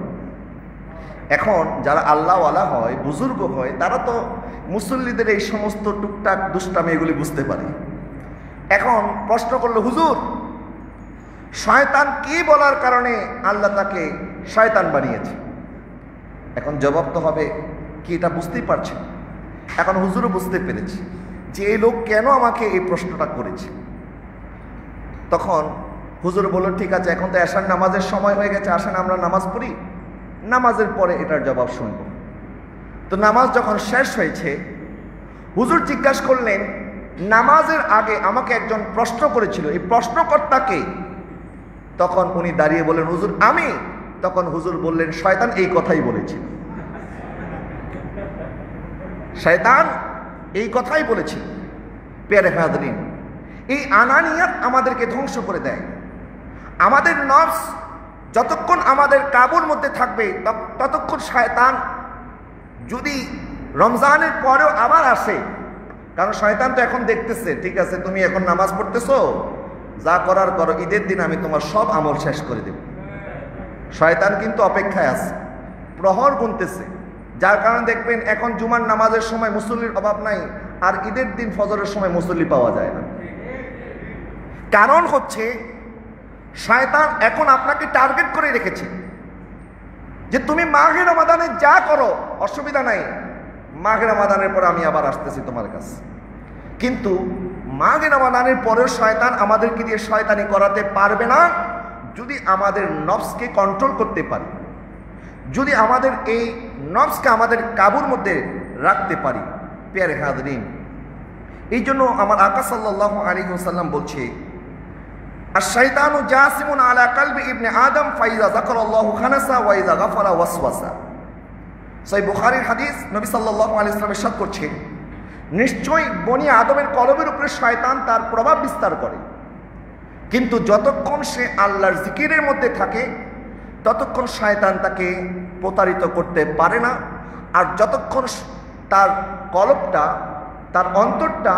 এখন যারা আল্লাহওয়ালা হয়, বুজুর্গ হয়, তারা তো মুসল্লিদের এই সমস্ত টুকটাক দুষ্টামি এগুলি বুঝতে পারে। এখন প্রশ্ন করলো, হুজুর শয়তান কি বলার কারণে আল্লাহ তাকে শয়তান বানিয়েছে? এখন জবাব তো হবে কি, এটা বুঝতেই পারছে। এখন হুজুরও বুঝতে পেরেছে যে এই লোক কেন আমাকে এই প্রশ্নটা করেছে। তখন হুজুর বলল, ঠিক আছে, এখন তো এশার নামাজের সময় হয়ে গেছে, আসেন আমরা নামাজ পড়ি, নামাজের পরে এটার জবাব শুনব। তো নামাজ যখন শেষ হয়েছে, হুজুর জিজ্ঞাসা করলেন, নামাজের আগে আমাকে একজন প্রশ্ন করেছিল, এই প্রশ্নকর্তা কে? তখন উনি দাঁড়িয়ে বললেন, হুজুর আমি। তখন হুজুর বললেন, শয়তান এই কথাই বলেছিল, শয়তান এই কথাই বলেছিল। প্যারে হাজরিন, এই আনানিয়াত আমাদেরকে ধ্বংস করে দেয়। আমাদের নফস যতক্ষণ আমাদের কাবুর মধ্যে থাকবে, ততক্ষণ শয়তান যদি রমজানের পরেও আবার আসে, কারণ শয়তান তো এখন দেখতেছে, ঠিক আছে তুমি এখন নামাজ পড়তেছো, যা করার করো, ঈদের দিন আমি তোমার সব আমল শেষ করে দেব। শয়তান কিন্তু অপেক্ষায় আছে, প্রহর গুনতেছে। যার কারণে দেখবেন এখন জুমার নামাজের সময় মুসল্লির অভাব নাই, আর ঈদের দিন ফজরের সময় মুসল্লি পাওয়া যায় না। কারণ হচ্ছে শয়তান এখন আপনাকে টার্গেট করে রেখেছে যে তুমি মাহে রমাদানে যা করো অসুবিধা নাই, মাহে রমাদানের পরে আমি আবার আসতেছি তোমার কাছে। কিন্তু মাহে রমাদানের পরেও শয়তান আমাদেরকে দিয়ে শয়তানি করাতে পারবে না যদি আমাদের নফসকে কন্ট্রোল করতে পারি, যদি আমাদের এই নফসকে আমাদের কাবুর মধ্যে রাখতে পারি। প্যারে হাজরিন, এই জন্য আমার আকা সাল্লাল্লাহু আলাইহি ওয়াসাল্লাম বলছে, আশ-শাইতানু জাসিমুন আলা কলবি ইবনে আদম ফাইজা যাকারাল্লাহু খানাসা ওয়া ইযা গাফারা ওয়াসওয়াসা। সহিহ বুখারীর হাদিস, নবী সাল্লাল্লাহু আলাইহি ওয়াসাল্লাম ইরশাদ করছেন, নিশ্চয়ই বনি আদমের কলবের উপরে শয়তান তার প্রভাব বিস্তার করে, কিন্তু যতক্ষণ সে আল্লাহর জিকিরের মধ্যে থাকে ততক্ষণ শয়তান তাকে প্রতারিত করতে পারে না। আর যতক্ষণ তার কলবটা, তার অন্তরটা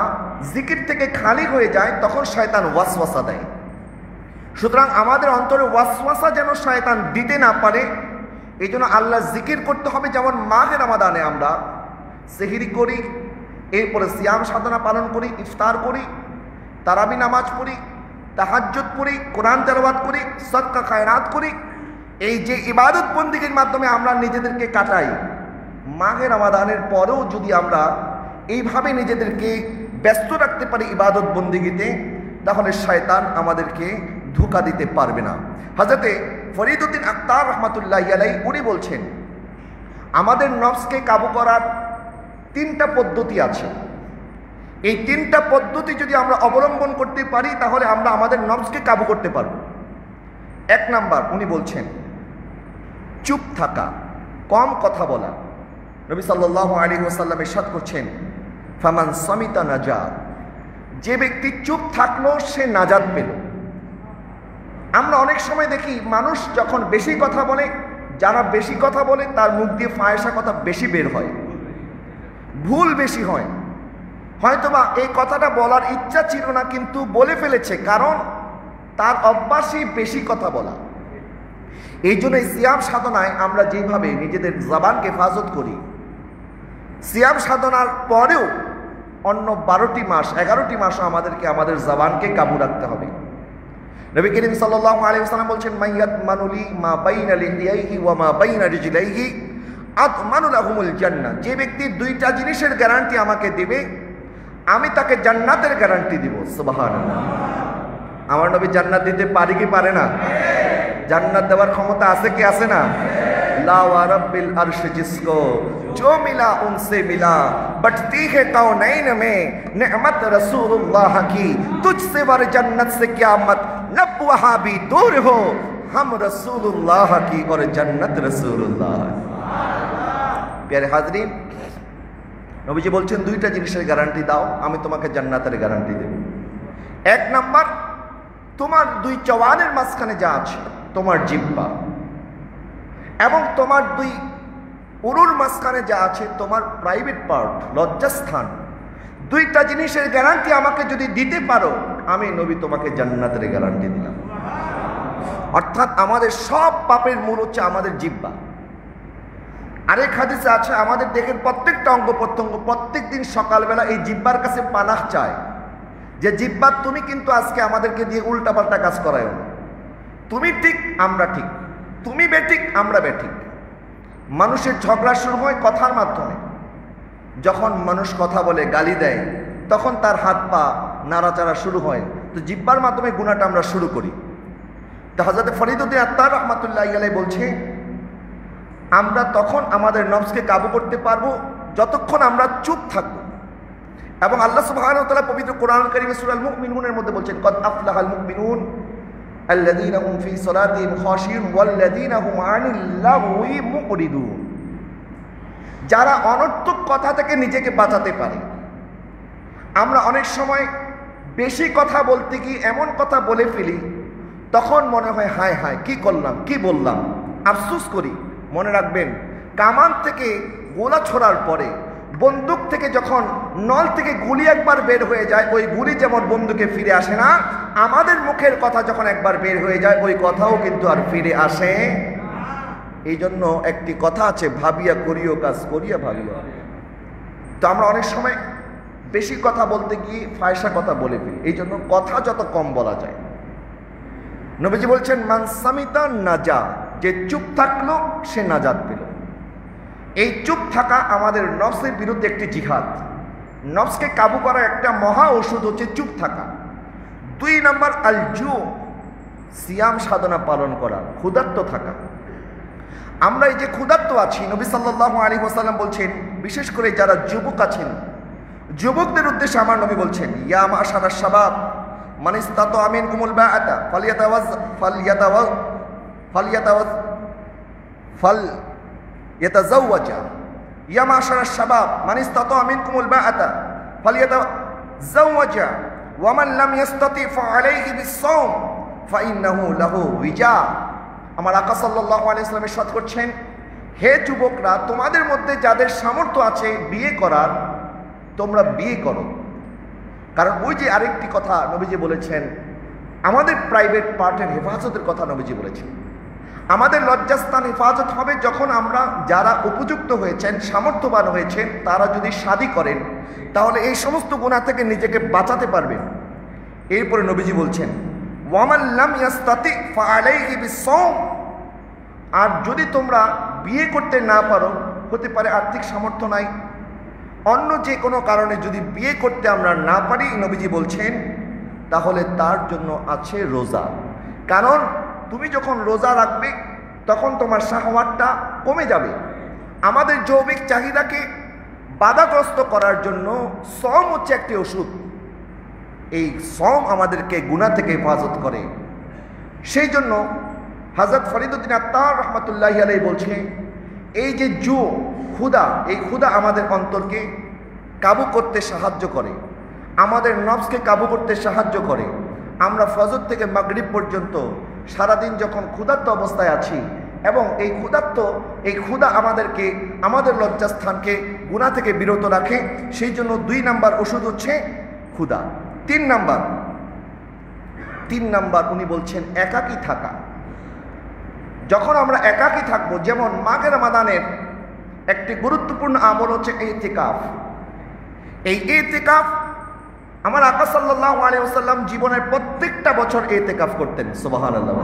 জিকির থেকে খালি হয়ে যায়, তখন শয়তান ওয়াসওয়াসা দেয়। সুতরাং আমাদের অন্তরে ওয়াসওয়াসা যেন শয়তান দিতে না পারে, এই জন্য আল্লাহ জিকির করতে হবে। যেমন মাহে রমাদানে আমরা সেহরি করি, এরপরে সিয়াম সাধনা পালন করি, ইফতার করি, তারাবি নামাজ পড়ি, তাহাজ্জুদ পড়ি, কোরআন তেলাওয়াত করি, সদকা খায়রাত করি। এই যে ইবাদত বন্দিগির মাধ্যমে আমরা নিজেদেরকে কাটাই, মাহে রমাদানের পরেও যদি আমরা এইভাবে নিজেদেরকে ব্যস্ত রাখতে পারি ইবাদত বন্দিগিতে, তাহলে শয়তান আমাদেরকে ধোঁকা দিতে পারবে না। হযরতে ফরিদউদ্দিন আখতার রহমাতুল্লাহি আলাইহি উনি বলছেন, আমাদের নফসকে কাবু করার 3টা পদ্ধতি আছে। এই 3টা পদ্ধতি যদি আমরা অবলম্বন করতে পারি, তাহলে আমরা আমাদের নফসকে কাবু করতে পারব। 1 নাম্বার উনি বলছেন, চুপ থাকা, কম কথা বলা। নবী সাল্লাল্লাহু আলাইহি ওয়াসাল্লাম ইরশাদ করছেন, ফামান সামিতা নাজা, যে ব্যক্তি চুপ থাকলো সে নাজাত পেল। আমরা অনেক সময় দেখি মানুষ যখন বেশি কথা বলে, যারা বেশি কথা বলে তার মুখ দিয়ে ফায়সা কথা বেশি বের হয়, ভুল বেশি হয়। হয়তোবা এই কথাটা বলার ইচ্ছা ছিল না, কিন্তু বলে ফেলেছে, কারণ তার অভ্যাসই বেশি কথা বলা। এই জন্য সিয়াম সাধনায় আমরা যেভাবে নিজেদের জবানকে হেফাজত করি, সিয়াম সাধনার পরেও অন্য 12টি মাস 11টি মাসও আমাদেরকে আমাদের জবানকে কাবু রাখতে হবে। নবী করিম সাল্লাল্লাহু আলাইহি ওয়াসাল্লাম বলছেন, মাইয়াত মানুলি মা বাইনা লিহিয়াইহি ওয়া মা বাইনা রিজলাইহি আতমানু লাহুমুল জান্নাহ, যে ব্যক্তি 2টা জিনিসের গ্যারান্টি আমাকে দেবে, আমি তাকে জান্নাতের গ্যারান্টি দিব। সুবহানাল্লাহ। আমার নবী জান্নাত দিতে পারে কি পারে না? জান্নাত দেওয়ার ক্ষমতা আছে কি আছে না? লা ওয়া রাব্বিল আরশ জিসকো जो मिला उनसे मिला बटती है कौनैन में नेमत रसूलुल्लाह की तुझसे वर जन्नत से क़यामत नब वहां भी दूर हो हम रसूलुल्लाह की और जन्नत रसूलुल्लाह। प्यारे हाजरीन, নবীজি বলছেন দুইটা জিনিসের গ্যারান্টি দাও, আমি তোমাকে জান্নাতের গ্যারান্টি দেব। এক নাম্বার, তোমার দুই চওয়ানের মাঝখানে যা আছে, তোমার জিহ্বা, এবং তোমার দুই উরুর মাঝখানে যা আছে, তোমার প্রাইভেট পার্ট, লজ্জাস্থান, দুইটা জিনিসের গ্যারান্টি আমাকে যদি দিতে পারো, আমি নবী তোমাকে জান্নাতের গ্যারান্টি দিলাম। অর্থাৎ আমাদের সব পাপের মূল হচ্ছে আমাদের জিহ্বা। আরেক হাদিসে আছে আমাদের দেহের প্রত্যেকটা অঙ্গ প্রত্যঙ্গ প্রত্যেক দিন সকালবেলা এই জিহ্বার কাছে পানাহ চায় যে জিহ্বা তুমি কিন্তু আজকে আমাদেরকে দিয়ে উল্টাপাল্টা কাজ করায় না, তুমি ঠিক আমরা ঠিক, তুমি বেঠিক আমরা বেঠিক। মানুষের ঝগড়া শুরু হয় কথার মাধ্যমে। যখন মানুষ কথা বলে, গালি দেয়, তখন তার হাত পা নাড়াচাড়া শুরু হয়, তো জিহ্বার মাধ্যমে গুনাহটা আমরা শুরু করি। তো হযরত ফরিদউদ্দিন আত্তার রাহমাতুল্লাহি আলাইহি বলছে আমরা তখন আমাদের নফসকে কাবু করতে পারবো যতক্ষণ আমরা চুপ থাকবো। এবং আল্লাহ সুবহানাহু ওয়া তাআলা পবিত্র কোরআন কারীমে সূরা আল মুমিনুনের মধ্যে বলছেন কদ আফলাহাল মুমিনুন আল্লাযীনা হুম ফি সালাতিহিম খাশিউন ওয়াল্লাযীনা হুম আনিল লাগওয়ি মুরিদুন। যারা অনর্থক কথা থেকে নিজেকে বাঁচাতে পারে। আমরা অনেক সময় বেশি কথা বলতে গিয়ে এমন কথা বলে ফেলি, তখন মনে হয় হায় হায় কি করলাম, কি বললাম, আফসোস করি। মনে রাখবেন, কামান থেকে গোলা ছোড়ার পরে, বন্দুক থেকে যখন নল থেকে গুলি একবার বের হয়ে যায়, ওই গুলি যেমন বন্দুকে ফিরে আসে না, আমাদের মুখের কথা যখন একবার বের হয়ে যায়, ওই কথাও কিন্তু আর ফিরে আসে। এই জন্য একটি কথা আছে, ভাবিয়া করিও কাজ, করিয়া ভাবিয়া। তো আমরা অনেক সময় বেশি কথা বলতে গিয়ে ফায়সা কথা বলে ফেলি। এই জন্য কথা যত কম বলা যায়। নবীজি বলছেন মান সামিতা নাজা, যে চুপ থাকলো সে নাজাত পেল। এই চুপ থাকা আমাদের নফসের বিরুদ্ধে একটি জিহাদ। নফসকে কাবু করার একটা মহা ওষুধ হচ্ছে চুপ থাকা। 2 নম্বর আল জু, সিয়াম সাধনা পালন করা, ক্ষুধার্ত থাকা। আমরা এই যে ক্ষুধার্ত আছি, নবী সাল্লাল্লাহু আলাইহি ওয়াসাল্লাম বলছেন, বিশেষ করে যারা যুবক আছেন, যুবকদের উদ্দেশ্যে আমার নবী বলছেন ইয়া মাশারাশ শাবাব মান ইসতাতা মিনকুমুল বাআতা ফালইয়াতাযাওয়াজা। ইয়া মাশারাশ শাবাব মান ইসতাতা মিনকুমুল বাআতা ফালইয়াতাযাওয়াজা ওয়া মান লাম ইসতাতি ফাআলাইহি বিস-সাওম ফাইন্নাহু লাহু উইজা। আমার আকা সাল্লাল্লাহু আলাইহি ওয়াসাল্লাম ইরশাদ করছেন, হে যুবকরা, তোমাদের মধ্যে যাদের সামর্থ্য আছে বিয়ে করার, তোমরা বিয়ে করো। কারণ ওই যে আরেকটি কথা নবীজি বলেছেন, আমাদের প্রাইভেট পার্টের হেফাজতের কথা নবীজি বলেছেন। আমাদের লজ্জাস্থান হেফাজত হবে যখন আমরা, যারা উপযুক্ত হয়েছেন, সামর্থ্যবান হয়েছেন, তারা যদি শাদী করেন, তাহলে এই সমস্ত গুনাহ থেকে নিজেকে বাঁচাতে পারবেন। এরপরে নবীজি বলছেন ওয়ামান লাম ইয়াস্তাতি ফাআলাইহি বিস-সাওম। আর যদি তোমরা বিয়ে করতে না পারো, হতে পারে আর্থিক সামর্থ্য নাই, অন্য যে কোনো কারণে যদি বিয়ে করতে আমরা না পারি, নবীজি বলছেন তাহলে তার জন্য আছে রোজা। কারণ তুমি যখন রোজা রাখবে তখন তোমার শাহওয়াতটা কমে যাবে। আমাদের যৌবিক চাহিদাকে বাধাগ্রস্ত করার জন্য সওম হচ্ছে একটি ওষুধ। এই সওম আমাদেরকে গুনাহ থেকে হেফাজত করে। সেই জন্য হযরত ফরিদউদ্দিন আত্তার রাহমাতুল্লাহি আলাইহি বলছে, এই যে ক্ষুধা, এই ক্ষুধা আমাদের অন্তরকে কাবু করতে সাহায্য করে, আমাদের নফসকে কাবু করতে সাহায্য করে। আমরা ফজর থেকে মাগরিব পর্যন্ত সারাদিন যখন ক্ষুধার্ত অবস্থায় আছি, এবং এই ক্ষুধা আমাদেরকে, আমাদের লজ্জাস্থানকে গুনাহ থেকে বিরত রাখে। সেই জন্য 2 নাম্বার ওষুধ হচ্ছে ক্ষুধা। 3 নাম্বার উনি বলছেন একাকী থাকা। যখন আমরা একাকী থাকবো, যেমন মাঘের রমাদানের একটি গুরুত্বপূর্ণ আমল হচ্ছে ইতিকাফ। এই ইতিকাফ আমার আকা সাল্লাল্লাহু আলাইহি ওয়াসাল্লাম জীবনের প্রত্যেকটা বছর ইতিকাফ করতেন। সুবহানাল্লাহ।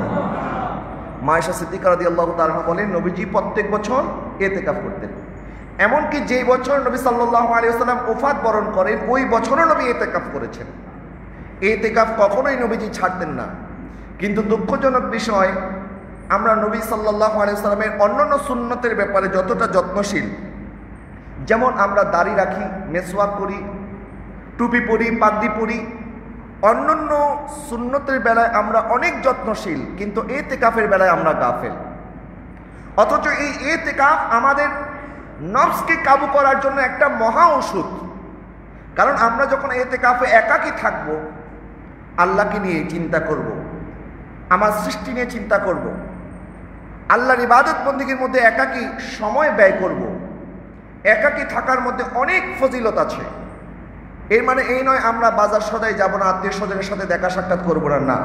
মা আয়েশা সিদ্দিকা রাদিয়াল্লাহু তাআলা বলেন নবীজি প্রত্যেক বছর ইতিকাফ করতেন। এমনকি যেই বছর নবী সাল্লাল্লাহু আলাইহি ওয়াসাল্লাম ওফাত বরণ করেন, ওই বছরও নবী ইতিকাফ করেছেন। এতেকাফ কখনোই নবীজি ছাড়তেন না। কিন্তু দুঃখজনক বিষয়, আমরা নবী সাল্লাল্লাহু আলাইহি ওয়াসাল্লামের অন্যান্য সুন্নতের ব্যাপারে যতটা যত্নশীল, যেমন আমরা দাড়ি রাখি, মেসওয়াক করি, টুপি পরি, পাগড়ি পরি, অন্যান্য সুন্নতের বেলায় আমরা অনেক যত্নশীল, কিন্তু এতেকাফের বেলায় আমরা গাফেল। অথচ এই এতেকাফ আমাদের নফসকে কাবু করার জন্য একটা মহা ওষুধ। কারণ আমরা যখন এতেকাফে একাকী থাকব, আল্লাহকে নিয়ে চিন্তা করব, আমার সৃষ্টি নিয়ে চিন্তা করব, আল্লাহর ইবাদত বন্দেগীর মধ্যে একাকী সময় ব্যয় করব। একাকী থাকার মধ্যে অনেক ফজিলত আছে। এর মানে এই নয় আমরা বাজার সদাই যাব না, আত্মীয় স্বজনের সাথে দেখা সাক্ষাৎ করবো না, না।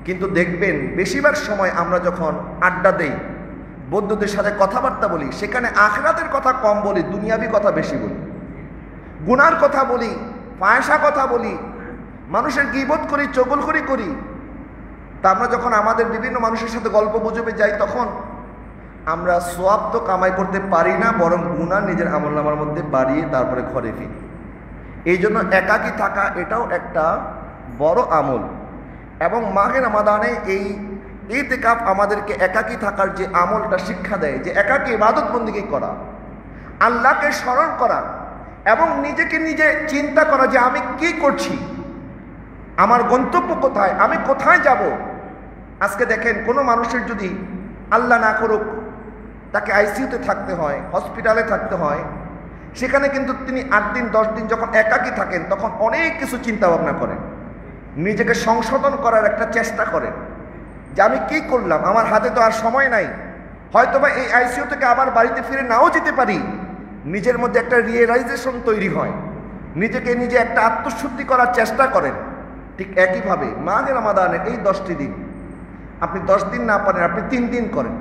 কিন্তু দেখবেন বেশিরভাগ সময় আমরা যখন আড্ডা দেই, বন্ধুদের সাথে কথাবার্তা বলি, সেখানে আখিরাতের কথা কম বলি, দুনিয়াবি কথা বেশি বলি, গুনার কথা বলি, ফায়সা কথা বলি, মানুষের গীবত করি, চগলখড়ি করি। তা আমরা যখন আমাদের বিভিন্ন মানুষের সাথে গল্প গুজবে যাই, তখন আমরা সোয়াব তো কামাই করতে পারি না, বরং গুনাহ নিজের আমলনামার মধ্যে বাড়িয়ে তারপরে ঘরে ফিরি। এই জন্য একাকী থাকা এটাও একটা বড় আমল। এবং মাহে রমাদানে এই ইতিকাফ আমাদেরকে একাকী থাকার যে আমলটা শিক্ষা দেয়, যে একাকী ইবাদত বন্দেগী করা, আল্লাহকে স্মরণ করা এবং নিজেকে নিজে চিন্তা করা যে আমি কি করছি, আমার গন্তব্য কোথায়, আমি কোথায় যাব। আজকে দেখেন কোনো মানুষের যদি আল্লাহ না করুক তাকে আইসিইউতে থাকতে হয়, হসপিটালে থাকতে হয়, সেখানে কিন্তু তিনি 8 দিন 10 দিন যখন একাকী থাকেন তখন অনেক কিছু চিন্তা ভাবনা করেন, নিজেকে সংশোধন করার একটা চেষ্টা করেন যে আমি কি করলাম, আমার হাতে তো আর সময় নাই, হয়তোবা এই আইসিইউ থেকে আবার বাড়িতে ফিরে নাও যেতে পারি। নিজের মধ্যে একটা রিয়েলাইজেশন তৈরি হয়, নিজেকে নিজে একটা আত্মশুদ্ধি করার চেষ্টা করেন। ঠিক একইভাবে মাহে রমাদানের এই 10টি দিন আপনি 10 দিন না পারেন, আপনি 3 দিন করেন,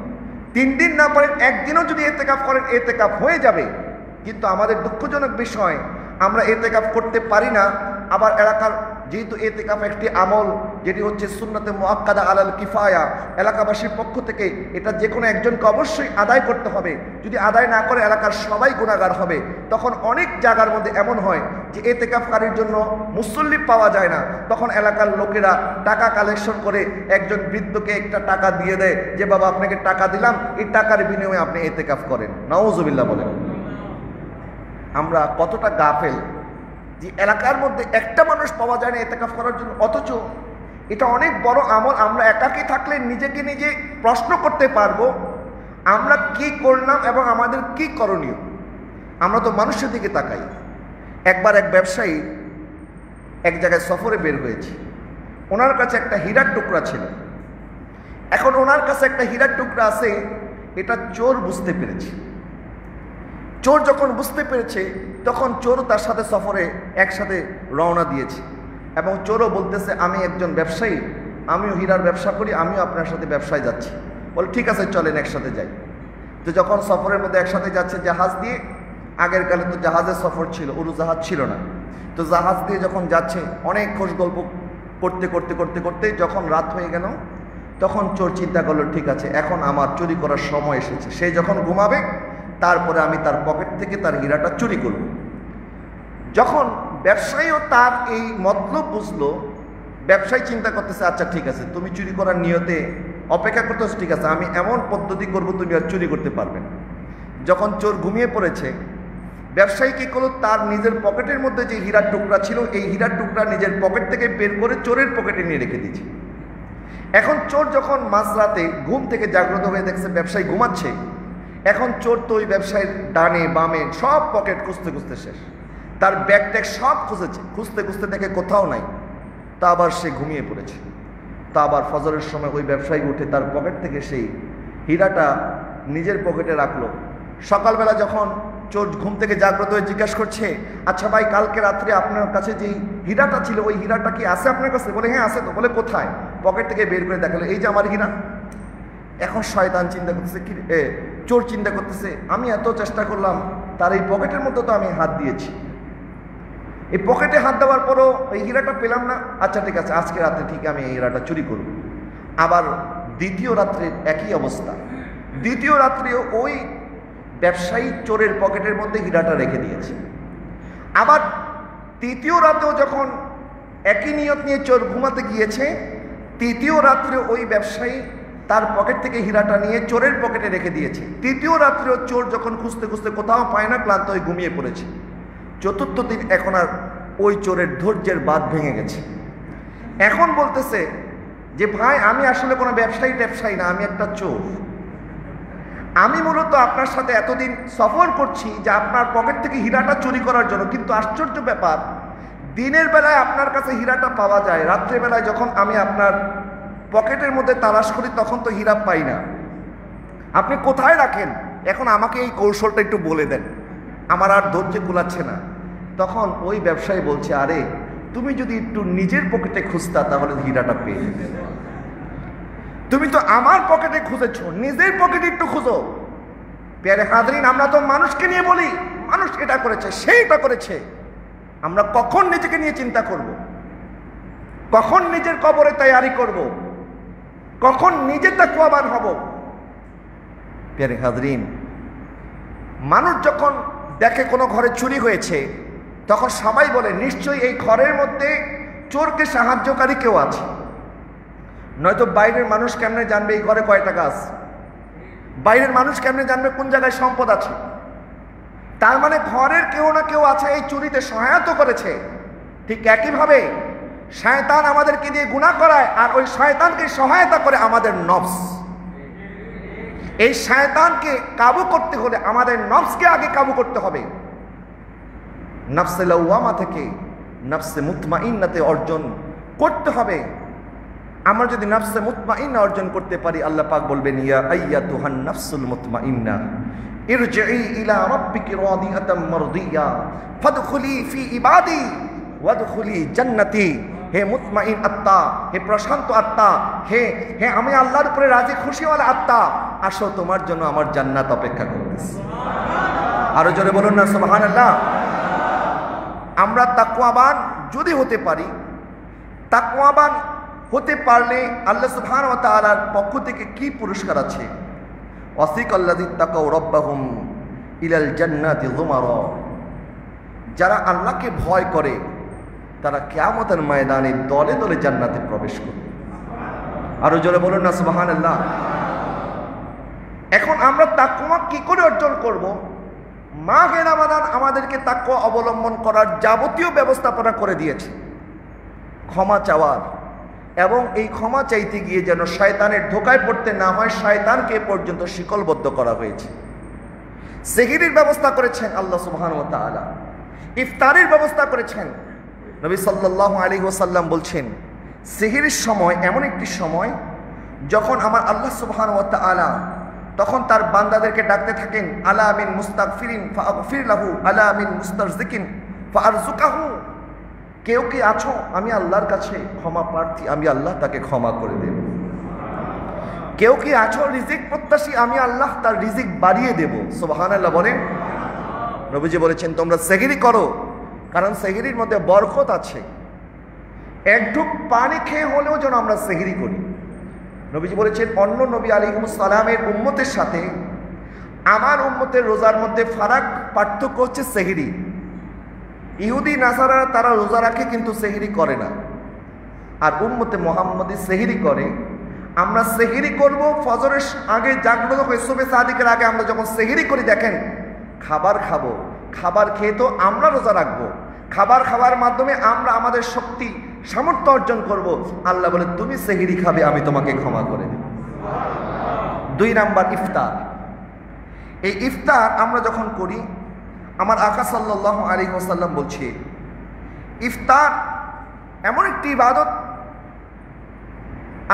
3 দিন না পারেন, একদিনও যদি এতেকাফ করেন, এতেকাফ হয়ে যাবে। কিন্তু আমাদের দুঃখজনক বিষয়, আমরা এতেকাফ করতে পারি না। আবার এলাকার, যেহেতু এতেকাফ একটি আমল যেটি হচ্ছে সুন্নতে মুআক্কাদা আলাল কিফায়া, এলাকাবাসীর পক্ষ থেকে এটা যে কোনো একজনকে অবশ্যই আদায় করতে হবে। যদি আদায় না করে এলাকার সবাই গুনাহগার হবে। তখন অনেক জায়গার মধ্যে এমন হয় যে এতেকাফকারীর জন্য মুসল্লি পাওয়া যায় না, তখন এলাকার লোকেরা টাকা কালেকশন করে একজন বৃদ্ধকে একটা টাকা দিয়ে দেয় যে বাবা আপনাকে টাকা দিলাম, এই টাকার বিনিময়ে আপনি এতেকাফ করেন। নাউজুবিল্লাহ বলেন। আমরা কতটা গাফেল যে এলাকার মধ্যে একটা মানুষ পাওয়া যায় না এতেকাফ করার জন্য, অথচ এটা অনেক বড় আমল। আমরা একাকী থাকলে নিজেকে নিজে প্রশ্ন করতে পারবো আমরা কি করলাম এবং আমাদের কি করণীয়। আমরা তো মানুষের দিকে তাকাই। একবার এক ব্যবসায়ী এক জায়গায় সফরে বের হয়েছে, ওনার কাছে একটা হীরার টুকরা ছিল। এখন ওনার কাছে একটা হীরার টুকরা আছে, এটা চোর বুঝতে পেরেছে। চোর যখন বুঝতে পেরেছে তখন চোরও তার সাথে সফরে একসাথে রওনা দিয়েছে এবং চোরও বলতেছে আমি একজন ব্যবসায়ী, আমিও হীরার ব্যবসা করি, আমিও আপনার সাথে ব্যবসায় যাচ্ছি। বলে ঠিক আছে চলেন একসাথে যাই। তো যখন সফরের মধ্যে একসাথে যাচ্ছে জাহাজ দিয়ে, আগের কালে তো জাহাজের সফর ছিল, উড়োজাহাজ ছিল না, তো জাহাজ দিয়ে যখন যাচ্ছে অনেক খোঁজ গল্প করতে করতে করতে করতে যখন রাত হয়ে গেল তখন চোর চিন্তা করলো ঠিক আছে এখন আমার চুরি করার সময় এসেছে। সে যখন ঘুমাবে তারপরে আমি তার পকেট থেকে তার হীরাটা চুরি করব। যখন ব্যবসায়ীও তার এই মতলব বুঝলো, ব্যবসায়ী চিন্তা করতেছে আচ্ছা ঠিক আছে তুমি চুরি করার নিয়তে অপেক্ষা করতেছ, ঠিক আছে আমি এমন পদ্ধতি করব তুমি আর চুরি করতে পারবে না। যখন চোর ঘুমিয়ে পড়েছে, ব্যবসায়ী কী করলো, তার নিজের পকেটের মধ্যে যে হীরার টুকরা ছিল এই হীরার টুকরা নিজের পকেট থেকে বের করে চোরের পকেটে নিয়ে রেখে দিয়েছে। এখন চোর যখন মাঝরাতে ঘুম থেকে জাগ্রত হয়ে দেখছে ব্যবসায়ী ঘুমাচ্ছে, এখন চোর তো ওই ব্যবসায়ীর ডানে বামে সব পকেট খুঁজতে খুঁজতে শেষ, তার ব্যাগ ট্যাগ সব খুঁজেছে, খুঁজতে খুঁজতে দেখে কোথাও নাই। তা আবার সে ঘুমিয়ে পড়েছে। তা আবার ফজরের সময় ওই ব্যবসায়ী উঠে তার পকেট থেকে সেই হীরাটা নিজের পকেটে রাখলো। সকালবেলা যখন চোর ঘুম থেকে জাগ্রত হয়ে জিজ্ঞাসা করছে আচ্ছা ভাই কালকে রাত্রে আপনার কাছে যেই হীরাটা ছিল ওই হীরাটা কি আছে আপনার কাছে? বলে হ্যাঁ আছে। তো বলে কোথায়? পকেট থেকে বের করে দেখালো এই যে আমার হীরা। এখন শয়তান চিন্তা করতেছে কি, চোর চিন্তা করতেছে আমি এত চেষ্টা করলাম তার এই পকেটের মধ্যে তো আমি হাত দিয়েছি, এই পকেটে হাত দেওয়ার পরও এই হীরাটা পেলাম না। আচ্ছা ঠিক আছে আজকে রাতে ঠিক আমি এই হীরাটা চুরি করব। আবার দ্বিতীয় রাত্রের একই অবস্থা, দ্বিতীয় রাত্রেও ওই ব্যবসায়ী চোরের পকেটের মধ্যে হীরাটা রেখে দিয়েছে। আবার তৃতীয় রাতেও যখন একই নিয়ত নিয়ে চোর ঘুমাতে গিয়েছে, তৃতীয় রাত্রে ওই ব্যবসায়ী তার পকেট থেকে হীরাটা নিয়ে চোরের পকেটে রেখে দিয়েছে। তৃতীয় রাত্রেও চোর যখন খুঁজতে খুঁজতে কোথাও পায় না, ক্লান্ত হয়ে ঘুমিয়ে পড়েছে। চতুর্থ দিন এখন আর ওই চোরের ধৈর্যের বাঁধ ভেঙে গেছে। এখন বলতেছে যে ভাই, আমি আসলে কোনো ব্যবসায়ী না, আমি একটা চোর। আমি মূলত আপনার সাথে এতদিন সফর করছি যে আপনার পকেট থেকে হীরাটা চুরি করার জন্য, কিন্তু আশ্চর্য ব্যাপার, দিনের বেলায় আপনার কাছে হীরাটা পাওয়া যায়, রাত্রেবেলায় যখন আমি আপনার পকেটের মধ্যে তালাশ করি তখন তো হীরা পাই না। আপনি কোথায় রাখেন? এখন আমাকে এই কৌশলটা একটু বলে দেন, আমার আর ধৈর্য কুলাচ্ছে না। তখন ওই ব্যবসায়ী বলছে, আরে তুমি যদি একটু নিজের পকেটে খুঁজতা তাহলে হীরাটা পেয়ে যেতে। তুমি তো আমার পকেটে খুঁজেছো, নিজের পকেটে একটু খুঁজো। প্যারে হাজরিন, আমরা তো মানুষকে নিয়ে বলি মানুষ এটা করেছে সেইটা করেছে। আমরা কখন নিজেকে নিয়ে চিন্তা করব? কখন নিজের কবরে তৈয়ারি করব? কখন নিজে তাকওয়াবান হব? প্যারে হাজরিন, মানুষ যখন দেখে কোনো ঘরে চুরি হয়েছে তখন সবাই বলে নিশ্চয়ই এই ঘরের মধ্যে চোরকে সাহায্যকারী কেউ আছে, নয়তো বাইরের মানুষ কেমনে জানবে এই ঘরে কয় টাকা আছে? বাইরের মানুষ কেমনে জানবে কোন জায়গায় সম্পদ আছে? তার মানে ঘরের কেউ না কেউ আছে এই চুরিতে সহায়তা করেছে। ঠিক একইভাবে শয়তান আমাদেরকে দিয়ে গুনাহ করায়, আর ওই শয়তানকে সহায়তা করে আমাদের নফস। এই শয়তানকে কাবু করতে হলে আমাদের নফসকে আগে কাবু করতে হবে। নফসে লাওয়ামা থেকে নফসে মুতমাইন্নাতে অর্জন করতে হবে। আমরা যদি নফসে মুতমাইন্না অর্জন করতে পারি, আল্লাহ পাক বলবেন, ইয়া আইয়াতুহান নাফসুল মুতমাইন্না ইরজিই ইলা রাব্বিকি রাদিয়াতাম মারদিয়া ফাদখুলি ফি ইবাদি ওয়াদখুলি জান্নাতি। হে মুতমাইন আত্মা, হে প্রশান্ত আত্মা, হে হে আমি আল্লাহর উপরে রাজি খুশিওয়ালা আত্মা, আসো তোমার জন্য আমার জান্নাত অপেক্ষা করতেছে। আরো জোরে বলুন না সুবহানাল্লাহ। আমরা তাকওয়াবান যদি হতে পারি, তাকওয়াবান হতে পারলে আল্লাহ সুবহানাহু ওয়া তাআলার পক্ষ থেকে কি পুরস্কার আছে? ওয়াসিকাল্লাযী তাকাউ রাব্বাহুম ইলাল জান্নাতি যুমারা। যারা আল্লাহকে ভয় করে তারা কিয়ামতের ময়দানে দলে দলে জান্নাতে প্রবেশ করবে। আরো জোরে বলুন না সুবহানাল্লাহ। এখন আমরা তাকওয়া কি করে অর্জন করব? মাহে রমাদান আমাদেরকে তাকওয়া অবলম্বন করার যাবতীয় ব্যবস্থাপনা করে দিয়েছে, ক্ষমা চাওয়ার, এবং এই ক্ষমা চাইতে গিয়ে যেন শয়তানের ধোকায় পড়তে না হয়, শয়তানকে পর্যন্ত শিকলবদ্ধ করা হয়েছে। সেহরির ব্যবস্থা করেছেন আল্লাহ সুবহানাহু ওয়া তাআলা, ইফতারের ব্যবস্থা করেছেন। নবী সাল্লাল্লাহু আলাইহি ওয়াসাল্লাম বলছেন, সেহরির সময় এমন একটি সময় যখন আমার আল্লাহ সুবহানাহু ওয়া তাআলা তখন তার বান্দাদেরকে ডাকতে থাকেন, আলা মিন মুস্তাগফিরিন ফাগফির লাহু, আলা মিন মুস্তারজিকিন ফারজুকাহু। কেউ কি আছো আমি আল্লাহর কাছে ক্ষমা প্রার্থী, আমি আল্লাহ তাকে ক্ষমা করে দেব। কেউ কি আছো রিজিক প্রত্যাশী, আমি আল্লাহ তার রিজিক বাড়িয়ে দেব। সুবহানাল্লাহ বলেন। নবীজি বলেছেন তোমরা সেহরি করো, কারণ সেহরির মধ্যে বরকত আছে। এক ঢুক পানি খেয়ে হলেও যেন আমরা সেহরি করি। নবীজি বলেছেন অন্য নবী আলাইহিস সালামের উম্মতের সাথে আমার উম্মতের রোজার মধ্যে পার্থক্য হচ্ছে সেহরি। ইহুদি নাসারা তারা রোজা রাখে কিন্তু সেহরি করে না, আর উম্মতে মুহাম্মদী সেহরি করে। আমরা সেহরি করব ফজরের আগে, জাগ্রত হয়ে সুবহে সাদিকের আগে আমরা যখন সেহরি করি, দেখেন খাবার খাবো, খাবার খেয়ে তো আমরা রোজা রাখবো, খাবার খাওয়ার মাধ্যমে আমরা আমাদের শক্তি সামর্থ্য অর্জন করব। আল্লাহ বলে তুমি সেহরি খাবে, আমি তোমাকে ক্ষমা করে দেব। 2 নাম্বার ইফতার। এই ইফতার আমরা যখন করি, আমার আকা সাল্লাল্লাহু আলাইহি ওয়াসাল্লাম বলছে ইফতার এমন একটি ইবাদত,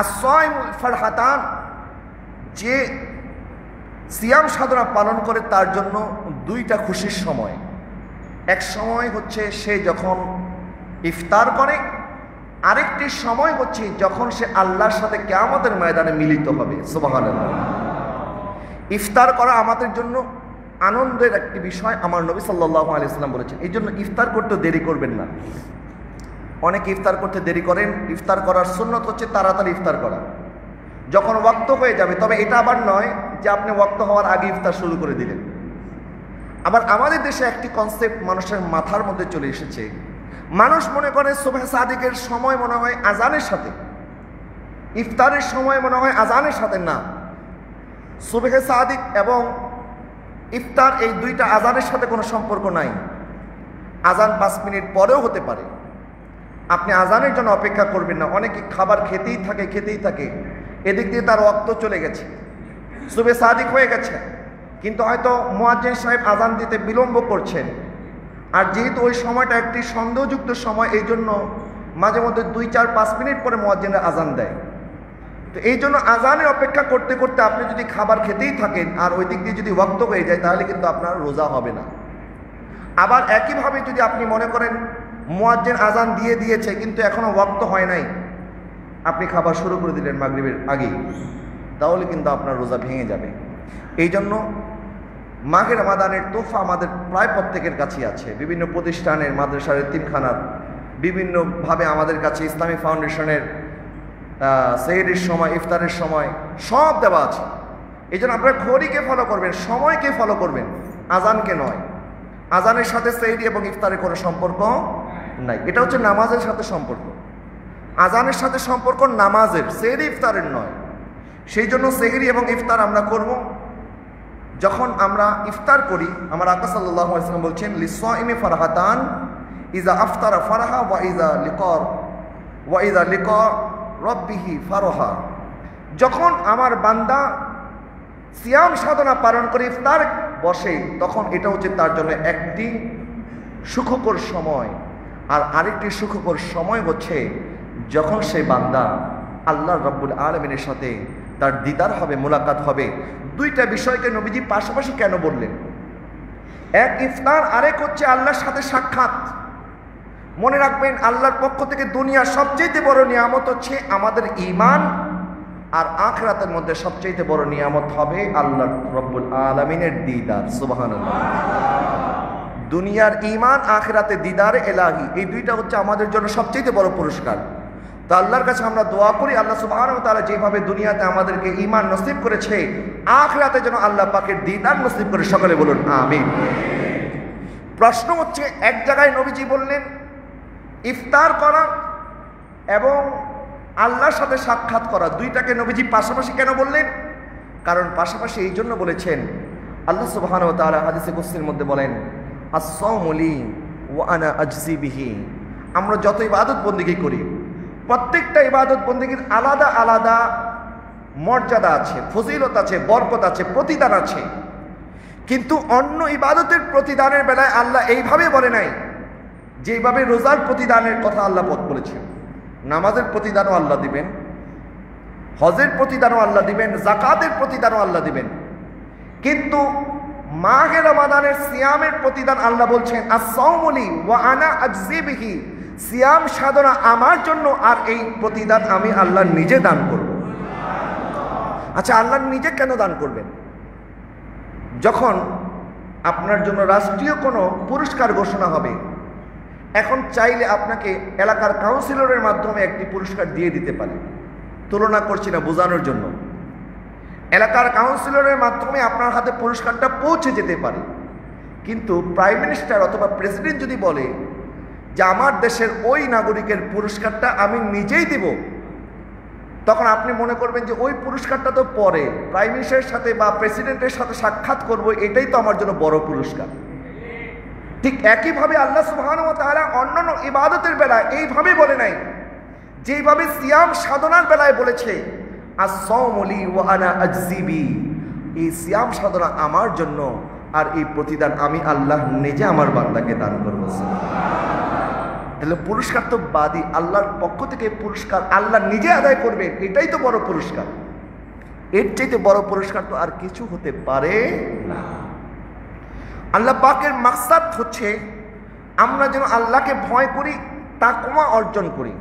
as-সাইমুল ফারহাতান, যে সিয়াম সাধনা পালন করে তার জন্য 2টা খুশির সময়। এক সময় হচ্ছে সে যখন ইফতার করে, আরেকটি সময় হচ্ছে যখন সে আল্লাহর সাথে কিয়ামতের ময়দানে মিলিত হবে। সুবহানাল্লাহ। ইফতার করা আমাদের জন্য আনন্দের একটি বিষয়, আমার নবী সাল্লাল্লাহু আলাইহি ওয়াসাল্লাম বলেছেন। এই জন্য ইফতার করতে দেরি করবেন না। অনেকে ইফতার করতে দেরি করেন। ইফতার করার সুন্নত হচ্ছে তাড়াতাড়ি ইফতার করা, যখন ওয়াক্ত হয়ে যাবে। তবে এটা আবার নয় যে আপনি ওয়াক্ত হওয়ার আগে ইফতার শুরু করে দিলেন। আবার আমাদের দেশে একটি কনসেপ্ট মানুষের মাথার মধ্যে চলে এসেছে, মানুষ মনে করে সুবহে সাদিকের সময় মনে হয় আজানের সাথে, ইফতারের সময় মনে হয় আজানের সাথে। না, সুবহে সাদিক এবং ইফতার এই দুইটা আজানের সাথে কোনো সম্পর্ক নাই। আজান 5 মিনিট পরেও হতে পারে। আপনি আজানের জন্য অপেক্ষা করবেন না। অনেকে খাবার খেতেই থাকে, এদিক দিয়ে তার ওয়াক্ত চলে গেছে, সুবহে সাদিক হয়ে গেছে, কিন্তু হয়তো মুয়াজ্জিন সাহেব আজান দিতে বিলম্ব করছেন। আর যেহেতু ওই সময়টা একটি সন্দেহযুক্ত সময়, এই জন্য মাঝে মধ্যে 2, 4, 5 মিনিট পরে মুয়াজ্জিনরা আজান দেয়। তো এই জন্য আজানের অপেক্ষা করতে করতে আপনি যদি খাবার খেতেই থাকেন আর ওই দিক দিয়ে যদি ওয়াক্ত হয়ে যায়, তাহলে কিন্তু আপনার রোজা হবে না। আবার একইভাবে যদি আপনি মনে করেন মুয়াজ্জিন আজান দিয়ে দিয়েছে কিন্তু এখনো ওয়াক্ত হয় নাই, আপনি খাবার শুরু করে দিলেন মাগরিবের আগেই, তাহলে কিন্তু আপনার রোজা ভেঙে যাবে। এই জন্য মাহে রমাদানের তোহফা আমাদের প্রায় প্রত্যেকের কাছেই আছে। বিভিন্ন প্রতিষ্ঠানের, মাদ্রাসার এতিমখানার, বিভিন্নভাবে আমাদের কাছে ইসলামিক ফাউন্ডেশনের সেহরির সময়, ইফতারের সময় সব দেওয়া আছে। এই জন্য আপনারা ঘড়িকে ফলো করবেন, সময়কে ফলো করবেন, আজানকে নয়। আজানের সাথে সেহরি এবং ইফতারের কোনো সম্পর্ক নাই। এটা হচ্ছে নামাজের সাথে সম্পর্ক। আজানের সাথে সম্পর্ক নামাজের, সেহরি ইফতারের নয়। সেই জন্য সেহরি এবং ইফতার আমরা করব যখন আমরা ইফতার করি। আমার আকা সাল্লাল্লাহু আলাইহি ওয়াসাল্লাম বলছেন, লিসাইমি ফারহাতান, ইজা আফতারা ফারহা ওয়া ইজা লিকা রব্বিহি ফারহা। যখন আমার বান্দা সিয়াম সাধনা পালন করে ইফতার বসে, তখন এটা হচ্ছে তার জন্য একটি সুখকর সময়। আর আরেকটি সুখকর সময় হচ্ছে যখন সেই বান্দা আল্লাহ রাব্বুল আলামিনের সাথে তার দিদার হবে, মোলাকাত হবে। দুইটা বিষয়কে নবীজি পাশাপাশি কেন বললেন? এক ইফতার, আরেক হচ্ছে আল্লাহর সাথে সাক্ষাৎ। মনে রাখবেন, আল্লাহর পক্ষ থেকে দুনিয়ার সবচেয়ে বড় নিয়ামত হচ্ছে আমাদের ঈমান, আর আখিরাতের মধ্যে সবচেয়ে বড় নিয়ামত হবে আল্লাহ রাব্বুল আলামিনের দিদার। সুবহানাল্লাহ। দুনিয়ার ঈমান, আখিরাতে দিদার ইলাহি, এই দুইটা হচ্ছে আমাদের জন্য সবচেয়ে বড় পুরস্কার। তো আল্লাহর কাছে আমরা দোয়া করি, আল্লাহ সুবহানাহু ওয়া তাআলা যেভাবে দুনিয়াতে আমাদেরকে ঈমান নসিব করেছে, আখিরাতে যেন আল্লাহ পাকের দিদার নসিব করে। সকলে বলুন আমিন। প্রশ্ন হচ্ছে, এক জায়গায় নবীজি বললেন ইফতার করা এবং আল্লাহর সাথে সাক্ষাৎ করা, দুইটাকে নবীজি পাশাপাশি কেন বললেন? কারণ পাশাপাশি এই জন্য বলেছেন, আল্লাহ সুবহানাহু ওয়া তাআলা হাদিসে কুদসির মধ্যে বলেন, আস-সাওমু লি ওয়া আনা আজজি বিহি। আমরা যত ইবাদত বন্দেগী করি, প্রত্যেকটা ইবাদত বন্দেগীর আলাদা আলাদা মর্যাদা আছে, ফজিলত আছে, বরকত আছে, প্রতিদান আছে। কিন্তু অন্য ইবাদতের প্রতিদানের বেলায় আল্লাহ এইভাবে বলে নাই যেভাবে রোজার প্রতিদানের কথা আল্লাহ বলেছেন। নামাজের প্রতিদানও আল্লাহ দিবেন, হজের প্রতিদানও আল্লাহ দিবেন, যাকাতের প্রতিদানও আল্লাহ দিবেন। কিন্তু মাহে রমাদানের সিয়ামের প্রতিদান আল্লাহ বলছেন, আস-সাওমু লি ওয়া আনা আজজি বিহি। সিয়াম সাধনা আমার জন্য, আর এই প্রতিদান আমি আল্লাহ নিজে দান করব। আচ্ছা, আল্লাহ নিজে কেন দান করবেন? যখন আপনার জন্য রাষ্ট্রীয় কোনো পুরস্কার ঘোষণা হবে, এখন চাইলে আপনাকে এলাকার কাউন্সিলরের মাধ্যমে একটি পুরস্কার দিয়ে দিতে পারে। তুলনা করছি না, বোঝানোর জন্য। এলাকার কাউন্সিলরের মাধ্যমে আপনার হাতে পুরস্কারটা পৌঁছে যেতে পারে। কিন্তু প্রাইম মিনিস্টার অথবা প্রেসিডেন্ট যদি বলে যে আমার দেশের ওই নাগরিকের পুরস্কারটা আমি নিজেই দিব, তখন আপনি মনে করবেন যে ওই পুরস্কারটা তো পরে প্রাইম মিনিস্টারের সাথে বা প্রেসিডেন্টের সাথে সাক্ষাৎ করব, এটাই তো আমার জন্য বড় পুরস্কার। ঠিক একইভাবে আল্লাহ সুবহানাহু ওয়া তাআলা অন্যান্য ইবাদতের বেলায় এইভাবে বলে নাই, যেইভাবে সিয়াম সাধনার বেলায় বলেছে, আস-সাওমু লি ওয়া আনা আজজি বিহি। এই সিয়াম সাধনা আমার জন্য, আর এই প্রতিদান আমি আল্লাহ নিজে আমার বান্দাকে দান করব। তাহলে পুরস্কার তো বাদী, আল্লাহর পক্ষ থেকে পুরস্কার আল্লাহ নিজে আদায় করবেন, এটাই তো বড় পুরস্কার। এর চাইতে বড় পুরস্কার তো আর কিছু হতে পারে না। আল্লাহ পাকের মাকসাদ হচ্ছে আমরা যেন আল্লাহকে ভয় করি, তাকওয়া অর্জন করি।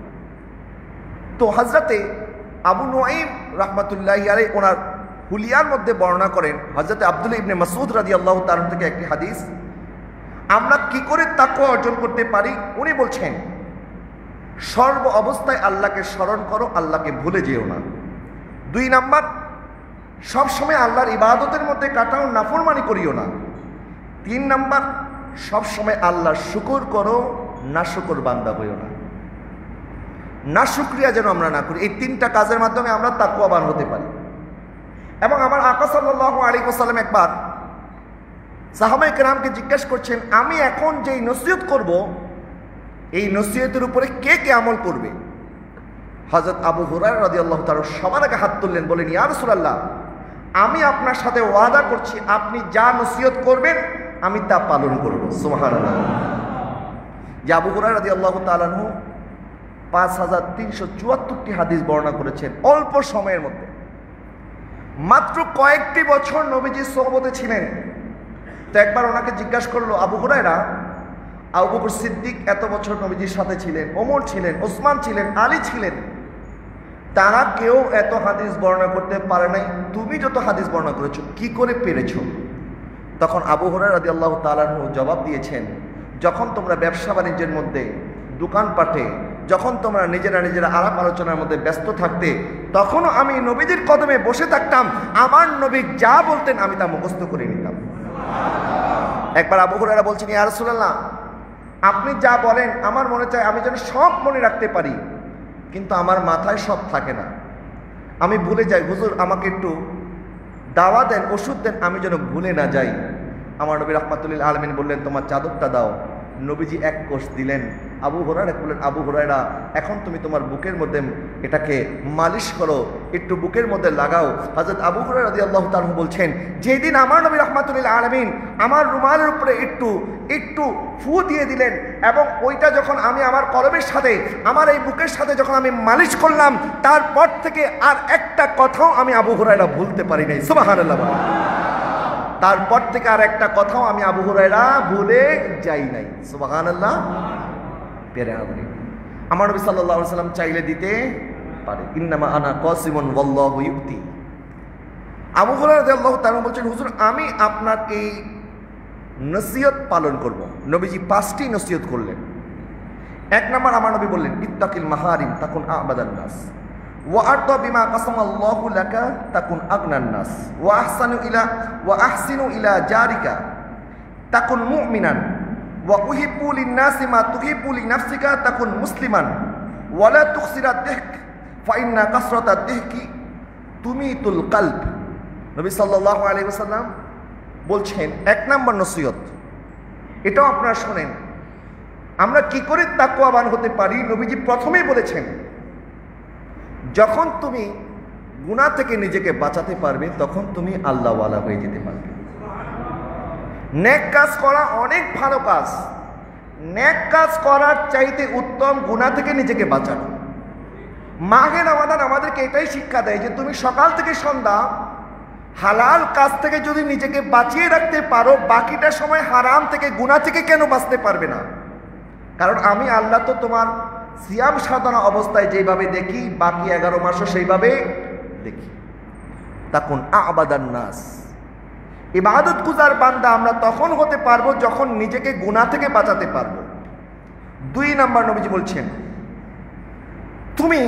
তো হযরতে আবু নুঈম রাহমাতুল্লাহি আলাইহি ওনার হুলিয়ার মধ্যে বর্ণনা করেন, হযরতে আব্দুল্লাহ ইবনে মাসউদ রাদিয়াল্লাহু তাআলা থেকে একটি হাদিস, আমরা কি করে তাকওয়া অর্জন করতে পারি? উনি বলছেন, সর্ব অবস্থায় আল্লাহকে স্মরণ করো, আল্লাহকে ভুলে যেও না। 2 নাম্বার, সবসময় আল্লাহর ইবাদতের মধ্যে কাটাও, নাফরমানি করিও না। 3 নাম্বার, সবসময় আল্লাহর শুকর করো, নাশুকর বান্দা হইও না। নাশুকরিয়া যেন আমরা না করি। এই তিনটা কাজের মাধ্যমে আমরা তাকওয়াবান হতে পারি। এবং আমার আকা সাল্লাল্লাহু আলাইহি ওয়াসাল্লাম একবার সাহাবায়ে কেরামকে জিজ্ঞেস করছেন, আমি এখন যেই নসিহত করব এই নসিহতের উপরে কে কে আমল করবে? হযরত আবু হুরায়রা রাদিয়াল্লাহু তাআলা সবার আগে হাত তুললেন, বলেন, ইয়া রাসূলুল্লাহ, আমি আপনার সাথে ওয়াদা করছি আপনি যা নসিহত করবেন আমি তা পালন করব। সুবহানাল্লাহ। যে আবু হুরায়রা রাদিয়াল্লাহু তাআলা 5374টি হাদিস বর্ণনা করেছেন অল্প সময়ের মধ্যে। মাত্র কয়েকটি বছর নবীজির সোহবতে ছিলেন। তো একবার ওনাকে জিজ্ঞাসা করলো, আবু হুরায়রা, আবু বকর সিদ্দিক এত বছর নবীজির সাথে ছিলেন, ওমর ছিলেন, ওসমান ছিলেন, আলী ছিলেন, তারা কেউ এত হাদিস বর্ণনা করতে পারে নাই, তুমি যত হাদিস বর্ণনা করেছো কি করে পেরেছো? তখন আবু হুরায়রা রাদিয়াল্লাহু তাআলা আনহু জবাব দিয়েছেন, যখন তোমরা ব্যবসা বাণিজ্যের মধ্যে, দোকানপাটে, যখন তোমরা নিজেরা আলাপ আলোচনার মধ্যে ব্যস্ত থাকতে, তখনও আমি নবীজির কদমে বসে থাকতাম, আমার নবী যা বলতেন আমি তা মুখস্থ করে নিতাম। একবার আবু হুরায়রা বলছেন, ইয়া রাসূলুল্লাহ, আপনি যা বলেন আমার মনে চায় আমি যেন সব মনে রাখতে পারি, কিন্তু আমার মাথায় সব থাকে না, আমি ভুলে যাই। হুজুর আমাকে একটু দাওয়া দেন, ওষুধ দেন, আমি যেন ভুলে না যাই। আমার নবী রাহমাতুল লিল আলামিন বললেন, তোমার চাদরটা দাও। নবীজি এক কোষ দিলেন। আবু হুরায়রা বললেন, আবু হুরায়রা, এখন তুমি তোমার বুকের মধ্যে এটাকে মালিশ করো, একটু বুকের মধ্যে লাগাও। হযরত আবু হুরায়রা রাদিয়াল্লাহু তাআলা বলছেন, যেদিন আমার নবী রাহমাতুল লিল আলামিন আমার রুমালের উপরে একটু ফু দিয়ে দিলেন, এবং ওইটা যখন আমি আমার কলবের সাথে, আমার এই বুকের সাথে যখন আমি মালিশ করলাম, তারপর থেকে আর একটা কথাও আমি আবু হুরায়রা ভুলতে পারি নাই। সুবহানাল্লাহ। তারপর থেকে আর একটা কথাও আমি আবু হুরায়রা ভুলে যাই নাই। সুবহানাল্লাহ। আমার নবী সাল্লাল্লাহু আলাইহি ওয়াসাল্লাম চাইলে দিতে পারে। ইন্নামা আনা কাসিমুন ওয়াল্লাহু ইউতি। আবু হুরায়রা রাদিয়াল্লাহু তাআলা বলছেন, হুজুর আমি আপনার এই নসিহত পালন করব। নবীজি 5টি নসিহত করলেন। এক নম্বর আমার নবী বললেন, ইত্তাকিল মাহারিম তাকুন আবাদান নাস, ওয়া আরদা বিমা কাসামাল্লাহু লাকা তাকুন আগনান নাস, ওয়া আহসিনু ইলা জারিকা তাকুন মুমিনান, ওয়া উহিব্বু লিন-নাসি মা তুহিব্বু লিনাফসিকা তাকুন মুসলিমান, ওয়া লা তুখসিরা দিহক ফা ইন্না কাসরাতা দিহকি তুমিতুল কলব। নবী সাল্লাল্লাহু আলাইহি ওয়াসাল্লাম বলছেন, এক নম্বর নসিহত, এটাও আপনারা শোনেন, আমরা কি করে তাকওয়াবান হতে পারি। নবীজি প্রথমেই বলেছেন, যখন তুমি গুনাহ থেকে নিজেকে বাঁচাতে পারবে তখন তুমি আল্লাহওয়ালা হয়ে যেতে পারবে। নেক কাজ করা অনেক ভালো কাজ, নেক কাজ করার চাইতে উত্তম গুনাহ থেকে নিজেকে বাঁচানো। মাহে রমাদান আমাদেরকে এটাই শিক্ষা দেয় যে তুমি সকাল থেকে সন্ধ্যা হালাল কাজ থেকে যদি নিজেকে বাঁচিয়ে রাখতে পারো, বাকিটা সময় হারাম থেকে, গুনাহ থেকে কেন বাঁচতে পারবে না? কারণ আমি আল্লাহ তো তোমার সিয়াম সাধনা অবস্থায় যেভাবে দেখি, বাকি 11 মাসও সেইভাবে দেখি। তাকুন আবাদান নাস, ইবাদত গুজার বান্দা আমরা তখন হতে পারবো যখন নিজেকে গুনাহ থেকে বাঁচাতে পারবো। 2 নম্বর নবীজি বলছেন, তুমি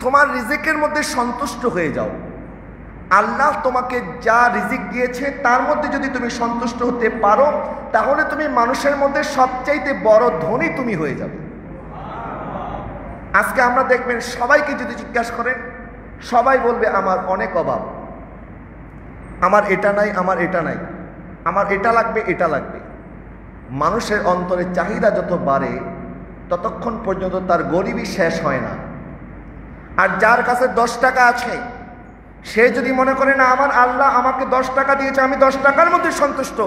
তোমার রিজিকের মধ্যে সন্তুষ্ট হয়ে যাও। আল্লাহ তোমাকে যা রিজিক দিয়েছে তার মধ্যে যদি তুমি সন্তুষ্ট হতে পারো, তাহলে তুমি মানুষের মধ্যে সবচাইতে বড় ধনী তুমি হয়ে যাবে। আজকে আমরা দেখবেন সবাইকে যদি জিজ্ঞাসা করেন, সবাই বলবে আমার অনেক অভাব, আমার এটা নাই, আমার এটা নাই, আমার এটা লাগবে, এটা লাগবে। মানুষের অন্তরে চাহিদা যত বাড়ে ততক্ষণ পর্যন্ত তার গরিবই শেষ হয় না। আর যার কাছে 10 টাকা আছে, সে যদি মনে করে না আমার আল্লাহ আমাকে 10 টাকা দিয়েছে, আমি 10 টাকার মধ্যে সন্তুষ্ট,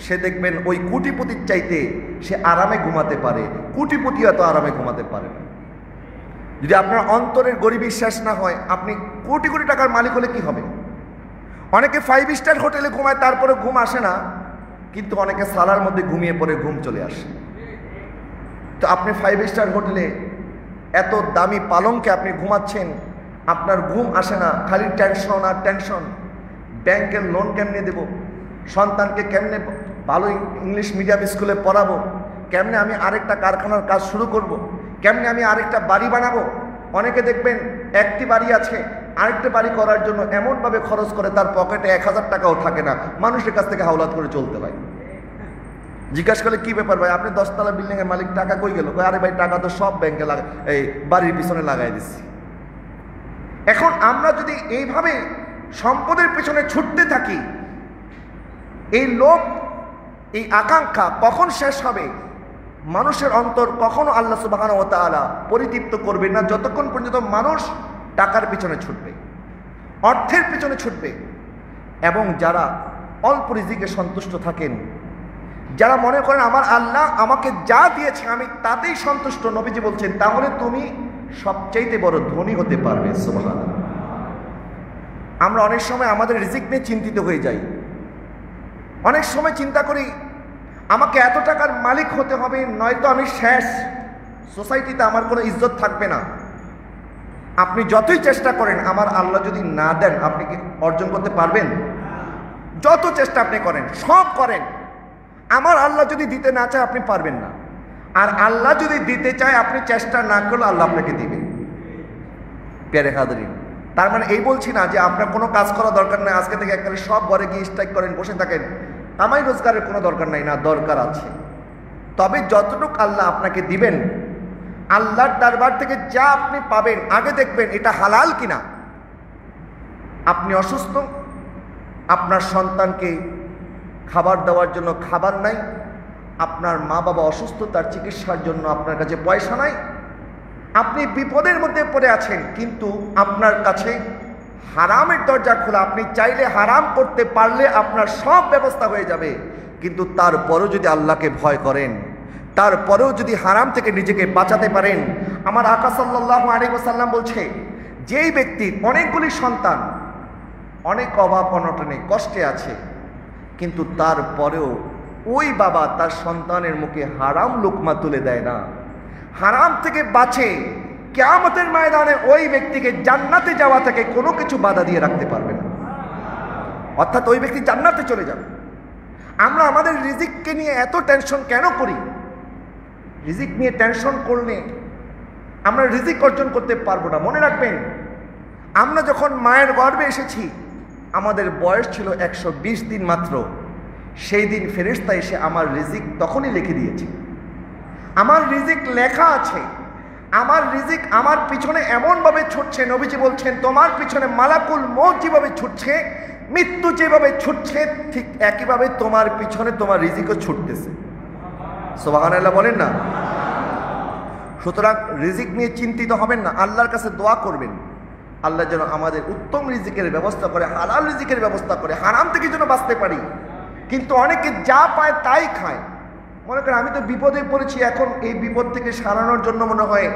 সে দেখবেন ওই কোটিপতির চাইতে সে আরামে ঘুমাতে পারে, কোটিপতি এত আরামে ঘুমাতে পারে না। যদি আপনার অন্তরের গরিবী শেষ না হয়, আপনি কোটি কোটি টাকার মালিক হলে কি হবে? অনেকে 5 স্টার হোটেলে ঘুমায়, তারপরে ঘুম আসে না, কিন্তু অনেকে সালার মধ্যে ঘুমিয়ে পড়ে ঘুম চলে আসে। তো আপনি 5 স্টার হোটেলে এত দামি পালঙ্কে আপনি ঘুমাচ্ছেন, আপনার ঘুম আসে না, খালি টেনশন আর টেনশন। ব্যাংকের লোন কেমনে দেব, সন্তানকে কেমনে ভালো ইংলিশ মিডিয়াম স্কুলে পড়াবো, কেমনে আমি আরেকটা কারখানার কাজ শুরু করব, কেমনে আমি আরেকটা বাড়ি বানাবো। অনেকে দেখবেন একটি বাড়ি আছে, আরেকটা বাড়ি করার জন্য এমনভাবে খরচ করে তার পকেটে 1000 টাকাও থাকে না, মানুষের কাছ থেকে হাওলাত করে চলতে হয়। জিজ্ঞাসা করলে কি ব্যাপার ভাই, আপনি 10 তলা বিল্ডিং এর মালিক, টাকা কই গেল? আরে ভাই টাকা তো সব ব্যাংকে এই বাড়ির পিছনে লাগাই দিচ্ছি। এখন আমরা যদি এইভাবে সম্পদের পিছনে ছুটতে থাকি, এই লোভ, এই আকাঙ্ক্ষা কখন শেষ হবে? মানুষের অন্তর কখনো আল্লাহ সুবহানাহু ওয়া তাআলা পরিতৃপ্ত করবে না যতক্ষণ পর্যন্ত মানুষ টাকার পিছনে ছুটবে, অর্থের পিছনে ছুটবে। এবং যারা অল্প রিজিকে সন্তুষ্ট থাকেন, যারা মনে করেন আমার আল্লাহ আমাকে যা দিয়েছে আমি তাতেই সন্তুষ্ট, নবীজি বলছেন তাহলে তুমি সবচাইতে বড় ধনী হতে পারবে। সুবহানাল্লাহ। আমরা অনেক সময় আমাদের রিজিক নিয়ে চিন্তিত হয়ে যাই। অনেক সময় চিন্তা করি আমাকে এত টাকার মালিক হতে হবে, নয়তো আমি শেষ, সোসাইটিতে আমার কোনো ইজ্জত থাকবে না। আপনি যতই চেষ্টা করেন, আমার আল্লাহ যদি না দেন আপনি কি অর্জন করতে পারবেন? যত চেষ্টা আপনি করেন, সব করেন, আমার আল্লাহ যদি দিতে না চায় আপনি পারবেন না। আর আল্লাহ যদি দিতে চায় আপনি চেষ্টা না করলে আল্লাহ আপনাকে দিবেন। প্যারে হাজরিন, তার মানে এই বলছি না যে আপনার কোনো কাজ করা দরকার নাই, আজকে থেকে একটা সব ঘরে গিয়ে স্ট্রাইক করেন, বসে থাকেন, আমায় রোজগারের কোনো দরকার নাই। না, দরকার আছে। তবে যতটুকু আল্লাহ আপনাকে দিবেন, আল্লাহর দরবার থেকে যা আপনি পাবেন আগে দেখবেন এটা হালাল কিনা। আপনি অসুস্থ, আপনার সন্তানকে খাবার দেওয়ার জন্য খাবার নাই, আপনার মা বাবা অসুস্থ, তার চিকিৎসার জন্য আপনার কাছে পয়সা নাই, আপনি বিপদের মধ্যে পড়ে আছেন, কিন্তু আপনার কাছে হারামের দরজা খোলা, আপনি চাইলে হারাম করতে পারলে আপনার সব ব্যবস্থা হয়ে যাবে। কিন্তু তারপরেও যদি আল্লাহকে ভয় করেন, তারপরেও যদি হারাম থেকে নিজেকে বাঁচাতে পারেন, আমার আকা সাল্লাল্লাহু আলাইহি ওয়াসাল্লাম বলছে যেই ব্যক্তির অনেকগুলি সন্তান, অনেক অভাব অনটনে কষ্টে আছে, কিন্তু তারপরেও ওই বাবা তার সন্তানের মুখে হারাম লোকমা তুলে দেয় না, হারাম থেকে বাঁচে, কিয়ামতের ময়দানে ওই ব্যক্তিকে জান্নাতে যাওয়া থেকে কোনো কিছু বাধা দিয়ে রাখতে পারবে না। অর্থাৎ ওই ব্যক্তি জান্নাতে চলে যাবে। আমরা আমাদের রিজিককে নিয়ে এত টেনশন কেন করি? রিজিক নিয়ে টেনশন করলে আমরা রিজিক অর্জন করতে পারবো না। মনে রাখবেন, আমরা যখন মায়ের গর্ভে এসেছি আমাদের বয়স ছিল 120 দিন মাত্র। সেই দিন ফেরেশতা এসে আমার রিজিক তখনই লিখে দিয়েছে। আমার রিজিক লেখা আছে। আমার রিজিক আমার পিছনে এমনভাবে ছুটছে, নবীজি বলছেন তোমার পিছনে মালাকুল মউত যেভাবে ছুটছে, মৃত্যু যেভাবে ছুটছে, ঠিক একইভাবে তোমার পিছনে তোমার রিজিকও ছুটতেছে। সুবহানাল্লাহ বলেন না? সুতরাং রিজিক নিয়ে চিন্তিত হবেন না, আল্লাহর কাছে দোয়া করবেন আল্লাহ যেন আমাদের উত্তম রিজিকের ব্যবস্থা করে, হালাল রিজিকের ব্যবস্থা করে, হারাম থেকে যেন বাঁচতে পারি। কিন্তু অনেকে যা পায় তাই খায়। মনে করেন আমি তো বিপদে পড়েছি, এখন এই বিপদ থেকে সারানোর জন্য মনে হয়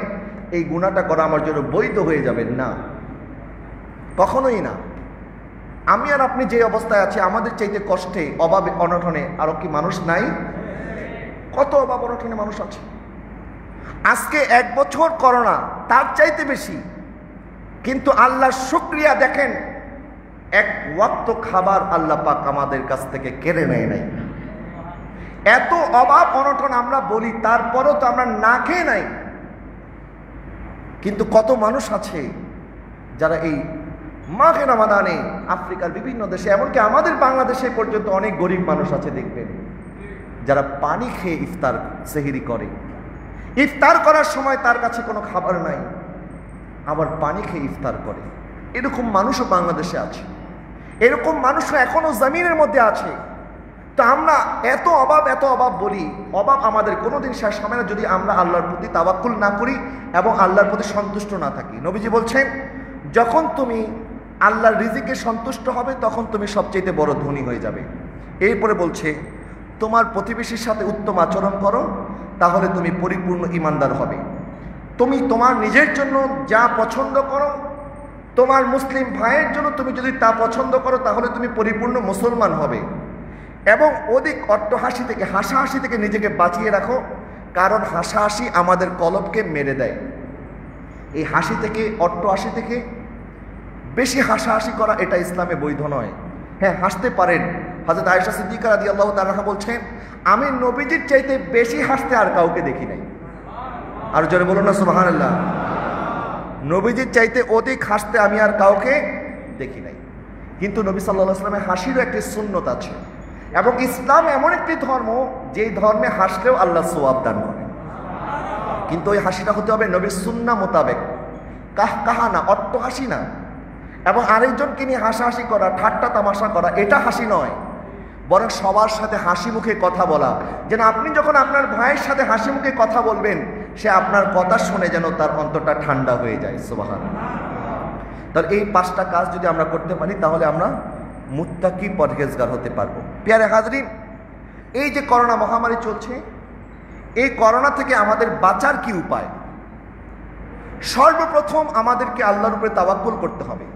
এই গুনাহটা করা আমার জন্য বৈধ হয়ে যাবে। না, কখনোই না। আমি আর আপনি যে অবস্থায় আছি, আমাদের চাইতে কষ্টে, অভাবে, অনটনে আরো কি মানুষ নাই? কত অভাব অনটনে মানুষ আছে। আজকে 1 বছর করোনা, তার চাইতে বেশি, কিন্তু আল্লাহর শুকরিয়া দেখেন, 1 ওয়াক্ত খাবার আল্লাহ পাক আমাদের কাছ থেকে কেড়ে নেয় নাই। এত অভাব অনটন আমরা বলি, তারপরও তো আমরা না খেয়ে নাই। কিন্তু কত মানুষ আছে যারা এই মাঘে রমাদানে আফ্রিকার বিভিন্ন দেশে, এমনকি আমাদের বাংলাদেশে পর্যন্ত অনেক গরিব মানুষ আছে দেখবেন, যারা পানি খেয়ে ইফতার সেহরি করে। ইফতার করার সময় তার কাছে কোনো খাবার নাই, আবার পানি খেয়ে ইফতার করে। এরকম মানুষও বাংলাদেশে আছে, এরকম মানুষও এখনো জমিনের মধ্যে আছে। তো আমরা এত অভাব বলি, অভাব আমাদের কোনোদিন শেষ হবে না যদি আমরা আল্লাহর প্রতি তাওয়াক্কুল না করি এবং আল্লাহর প্রতি সন্তুষ্ট না থাকি। নবীজি বলছেন যখন তুমি আল্লাহর রিজিকে সন্তুষ্ট হবে তখন তুমি সবচেয়ে বড় ধনী হয়ে যাবে। এরপরে বলছে তোমার প্রতিবেশীর সাথে উত্তম আচরণ করো, তাহলে তুমি পরিপূর্ণ ইমানদার হবে। তুমি তোমার নিজের জন্য যা পছন্দ করো, তোমার মুসলিম ভাইয়ের জন্য তুমি যদি তা পছন্দ করো, তাহলে তুমি পরিপূর্ণ মুসলমান হবে। এবং অধিক অট্টহাসি থেকে, হাসাহাসি থেকে নিজেকে বাঁচিয়ে রাখো, কারণ হাসাহাসি আমাদের কলবকে মেরে দেয়। এই হাসি থেকে, অট্টহাসি থেকে বেশি হাসাহাসি করা এটা ইসলামে বৈধ নয়। হ্যাঁ, হাসতে পারেন। হযরত আয়েশা সিদ্দিকা রাদিয়াল্লাহু তাআলা বলছেন আমি নবীজির চাইতে বেশি হাসতে আর কাউকে দেখি নাই। আর জোরে বলুন না সুবহানাল্লাহ। নবীজির চাইতে অধিক হাসতে আমি আর কাউকে দেখি নাই। কিন্তু নবী সাল্লাল্লাহু আলাইহি ওয়াসাল্লামের হাসিরও একটি সুন্নত আছে। এবং ইসলাম এমন একটি ধর্ম যেই ধর্মে হাসলেও আল্লাহ সওয়াব দান করেন, কিন্তু ওই হাসিটা হতে হবে নবীর সুন্নাহ মোতাবেক, কাহা না, অট্ট হাসি না। এবং আরেকজনকে নিয়ে হাসাহাসি করা, ঠাট্টা তামাশা করা, এটা হাসি নয়, বরং সবার সাথে হাসি মুখে কথা বলা। যেন আপনি যখন আপনার ভাইয়ের সাথে হাসি মুখে কথা বলবেন, সে আপনার কথা শুনে যেন তার অন্তরটা ঠান্ডা হয়ে যায়। সুবহানাল্লাহ। তাহলে এই 5টা কাজ যদি আমরা করতে পারি, তাহলে আমরা মুত্তাকি পরহেজগার হতে পারবো। প্রিয় হাজরিন, এই যে করোনা মহামারী চলছে, এই করোনা থেকে আমাদের বাঁচার কি উপায়? সর্বপ্রথম আমাদেরকে আল্লাহর উপরে তাওয়াক্কুল করতে হবে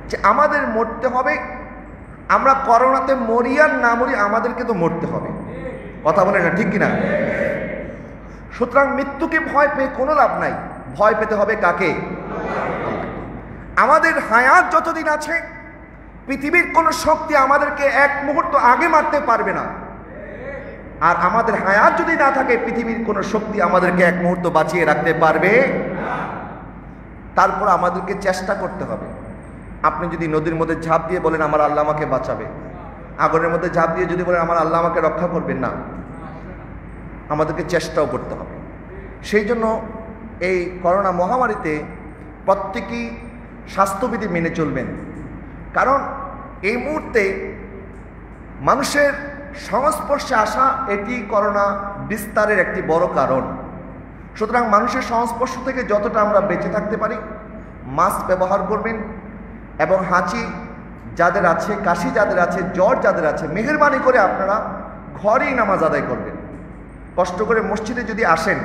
যে আমাদের মরতে হবে। আমরা করোনাতে মরি আর না মরি, আমাদেরকে তো মরতে হবে। কথা বলে না, ঠিক কিনা? সুতরাং মৃত্যুকে ভয় পেয়ে কোনো লাভ নাই, ভয় পেতে হবে কাকে? আমাদের হায়াত যতদিন আছে, পৃথিবীর কোনো শক্তি আমাদেরকে এক মুহূর্ত আগে মারতে পারবে না। আর আমাদের হায়াত যদি না থাকে, পৃথিবীর কোনো শক্তি আমাদেরকে এক মুহূর্ত বাঁচিয়ে রাখতে পারবে। তারপর আমাদেরকে চেষ্টা করতে হবে। আপনি যদি নদীর মধ্যে ঝাঁপ দিয়ে বলেন আমার আল্লাহ আমাকে বাঁচাবে, আগুনের মধ্যে ঝাঁপ দিয়ে যদি বলেন আমার আল্লাহ আমাকে রক্ষা করবেন, না, আমাদেরকে চেষ্টাও করতে হবে। সেই জন্য এই করোনা মহামারীতে প্রত্যেকেই স্বাস্থ্যবিধি মেনে চলবেন। কারণ এই মুহূর্তে মানুষের সংস্পর্শে আসা, এটি করোনা বিস্তারের একটি বড় কারণ। সুতরাং মানুষের সংস্পর্শ থেকে যতটা আমরা বেঁচে থাকতে পারি, মাস্ক ব্যবহার করবেন। এবং হাঁচি যাদের আছে, কাশি যাদের আছে, জ্বর যাদের আছে, মেহেরবানি করে আপনারা ঘরেই নামাজ আদায় করবেন। কষ্ট করে মসজিদে যদি আসেন,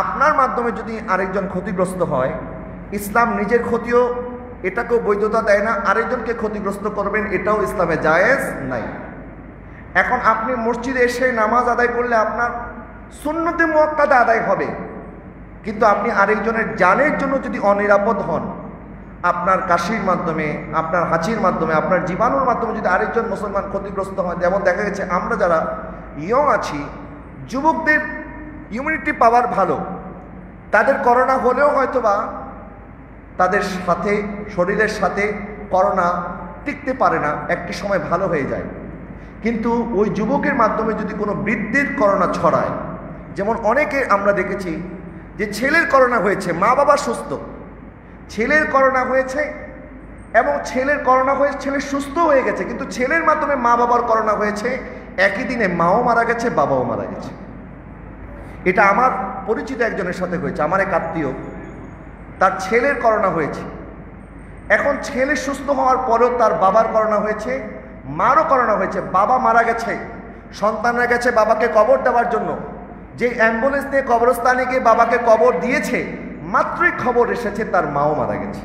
আপনার মাধ্যমে যদি আরেকজন ক্ষতিগ্রস্ত হয়, ইসলাম নিজের ক্ষতিও, এটাকেও বৈধতা দেয় না। আরেকজনকে ক্ষতিগ্রস্ত করবেন, এটাও ইসলামে জায়েজ নাই। এখন আপনি মসজিদে এসে নামাজ আদায় করলে আপনার সুন্নতে মুআক্কাদা আদায় হবে, কিন্তু আপনি আরেকজনের জানের জন্য যদি অনিরাপদ হন, আপনার কাশির মাধ্যমে, আপনার হাঁচির মাধ্যমে, আপনার জীবাণুর মাধ্যমে যদি আরেকজন মুসলমান ক্ষতিগ্রস্ত হয়, যেমন দেখা গেছে আমরা যারা ইয়ং আছি, যুবকদের ইমিউনিটি পাওয়ার ভালো, তাদের করোনা হলেও হয়তোবা তাদের সাথে, শরীরের সাথে করোনা টিকতে পারে না, একটি সময় ভালো হয়ে যায়। কিন্তু ওই যুবকের মাধ্যমে যদি কোনো বৃদ্ধের করোনা ছড়ায়, যেমন অনেকে আমরা দেখেছি যে ছেলের করোনা হয়েছে, মা বাবা সুস্থ, ছেলের করোনা হয়েছে এবং ছেলের করোনা হয়ে ছেলে সুস্থ হয়ে গেছে, কিন্তু ছেলের মাধ্যমে মা বাবার করোনা হয়েছে, একই দিনে মাও মারা গেছে, বাবাও মারা গেছে। এটা আমার পরিচিত একজনের সাথে হয়েছে, আমার এক আত্মীয়, তার ছেলের করোনা হয়েছে। এখন ছেলে সুস্থ হওয়ার পরেও তার বাবার করোনা হয়েছে, মারও করোনা হয়েছে, বাবা মারা গেছে, সন্তানরা গেছে বাবাকে কবর দেওয়ার জন্য, যে অ্যাম্বুলেন্স নিয়ে কবরস্থানে গিয়ে বাবাকে কবর দিয়েছে, মাত্রই খবর এসেছে তার মাও মারা গেছে।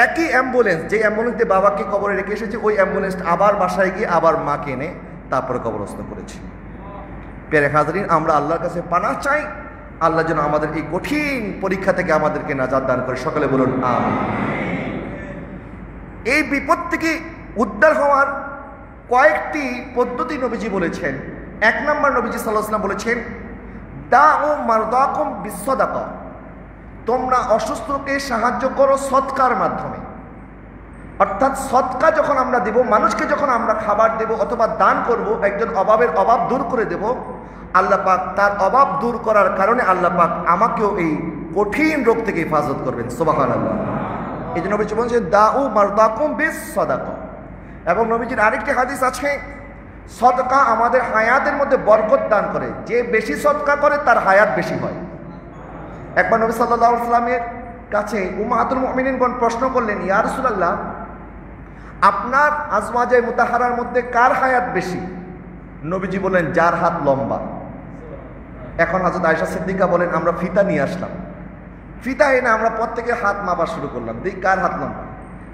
একই অ্যাম্বুলেন্স, যে অ্যাম্বুলেন্স দিয়ে বাবাকে কবরে রেখে এসেছে, ওই অ্যাম্বুলেন্স আবার বাসায় গিয়ে আবার মাকে এনে তারপরে কবরস্থ করেছে। প্রিয় হাজরিন, আমরা আল্লাহর কাছে পানাহ চাই, আল্লাহ যেন আমাদের এই কঠিন পরীক্ষা থেকে আমাদেরকে নাজাত দান করে। সকলে বলুন আমিন। এই বিপদ থেকে উদ্ধার হওয়ার কয়েকটি পদ্ধতি নবীজি বলেছেন। 1 নম্বর, নবীজি সাল্লাল্লাহু আলাইহি ওয়াসাল্লাম বলেছেন, দাউ মারদাকুম বিসসাদাকা, তোমরা অসুস্থকে সাহায্য করো সদকার মাধ্যমে। অর্থাৎ সদকা যখন আমরা দেব, মানুষকে যখন আমরা খাবার দেব অথবা দান করব, একজন অভাবের অভাব দূর করে দেব, আল্লাহ পাক তার অভাব দূর করার কারণে আল্লাহ পাক আমাকেও এই কঠিন রোগ থেকে হেফাজত করবেন। সুবহানাল্লাহ। এই জন্য নবীজি বলেছেন দাউ মারদাকুম বিসসাদাকা। এবং নবীজির আরেকটি হাদিস আছে, সদকা আমাদের হায়াতের মধ্যে বরকত দান করে, যে বেশি সদকা করে তার হায়াত বেশি হয়। একবার নবী সাল্লাল্লাহু আলাইহি ওয়াসাল্লামের কাছে উম্মাহাতুল মুমিনিনগণ প্রশ্ন করলেন, ইয়া রাসূলুল্লাহ, আপনার আজওয়াজে মুতাহারার মধ্যে কার হায়াত বেশি? নবীজি বলেন, যার হাত লম্বা। এখন হযরত আয়েশা সিদ্দিকা বলেন, আমরা ফিতা নিয়ে আসলাম, ফিতা এনে আমরা প্রত্যেকে হাত মাপা শুরু করলাম, দেখি কার হাত লম্বা।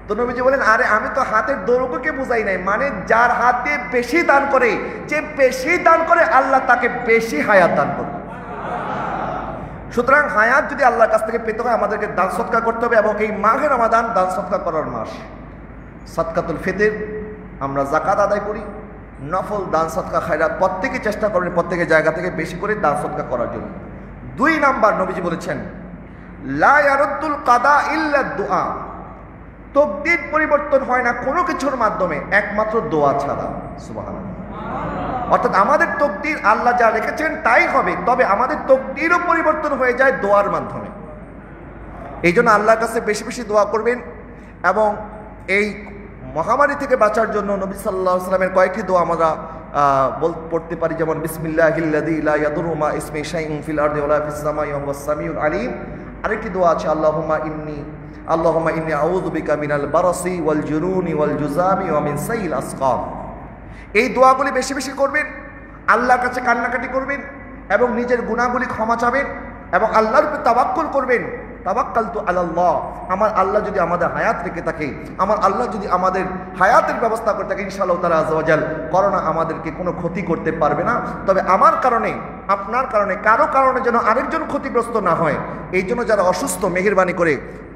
তো নবীজি বলেন, আরে আমি তো হাতের দৈর্ঘ্যকে বুঝাই নাই, মানে যার হাতে বেশি দান করে, যে বেশি দান করে আল্লাহ তাকে বেশি হায়াত দান করবে। সুতরাং হায়াত যদি আল্লাহর কাছ থেকে পেতে হয়, আমাদেরকে দান সদকা করতে হবে। এবং এই মাহে রমাদান দান সদকা করার মাস, সাদকাতুল ফিতর, আমরা যাকাত আদায় করি, নফল দান সদকা খায়রাত প্রত্যেকে চেষ্টা করেন প্রত্যেকের জায়গা থেকে বেশি করে দান সদকা করার জন্য। 2 নাম্বার, নবীজি বলেছেন, লা ইয়ারুদ্দুল কাদা ইল্লা দুআ, তকদির পরিবর্তন হয় না কোনো কিছুর মাধ্যমে, একমাত্র দোয়া ছাড়া। সুবহানাল্লাহ। অর্থাৎ আমাদের তকদির আল্লাহ যা রেখেছেন তাই হবে, তবে আমাদের তকদিরও পরিবর্তন হয়ে যায় দোয়ার মাধ্যমে। এই জন্য আল্লাহর কাছে বেশি বেশি দোয়া করবেন। এবং এই মহামারী থেকে বাঁচার জন্য নবী সাল্লাল্লাহু আলাইহি ওয়াসাল্লামের কয়েকটি দোয়া আমরা পড়তে পারি, যেমন বিসমিল্লাহিল্লাযী লা ইয়াদুররু মা ইসমিহি শাইউন ফিল আরদি ওয়ালা ফিস সামাই ওয়া হুয়াস সামিউল আলিম। আরেকটি দোয়া আছে, আল্লাহুম্মা ইন্নী আউযু বিকা মিনাল বারাসি ওয়াল জুনুনি ওয়াল জুযামি ওয়া মিন সাইয়িল আসকাম। এই দোয়াগুলি বেশি বেশি করবেন, আল্লাহর কাছে কান্নাকাটি করবেন এবং নিজের গুনাহগুলি ক্ষমা চাবেন এবং আল্লাহর উপর তাওয়াক্কুল করবেন। তাওয়াক্কালতু আলাল্লাহ, আমার আল্লাহ যদি আমাদের হায়াত রেখে থাকে, আমার আল্লাহ যদি আমাদের হায়াতের ব্যবস্থা করে থাকে, ইনশাআল্লাহ তাআলা আযza ওয়া জাল করোনা আমাদেরকে কোনো ক্ষতি করতে পারবে না। তবে আমার কারণে, আপনার কারণে, কারো কারণে যেন আরেকজন ক্ষতিগ্রস্ত না হয়, এই জন্য যারা অসুস্থ মেহেরবানি করে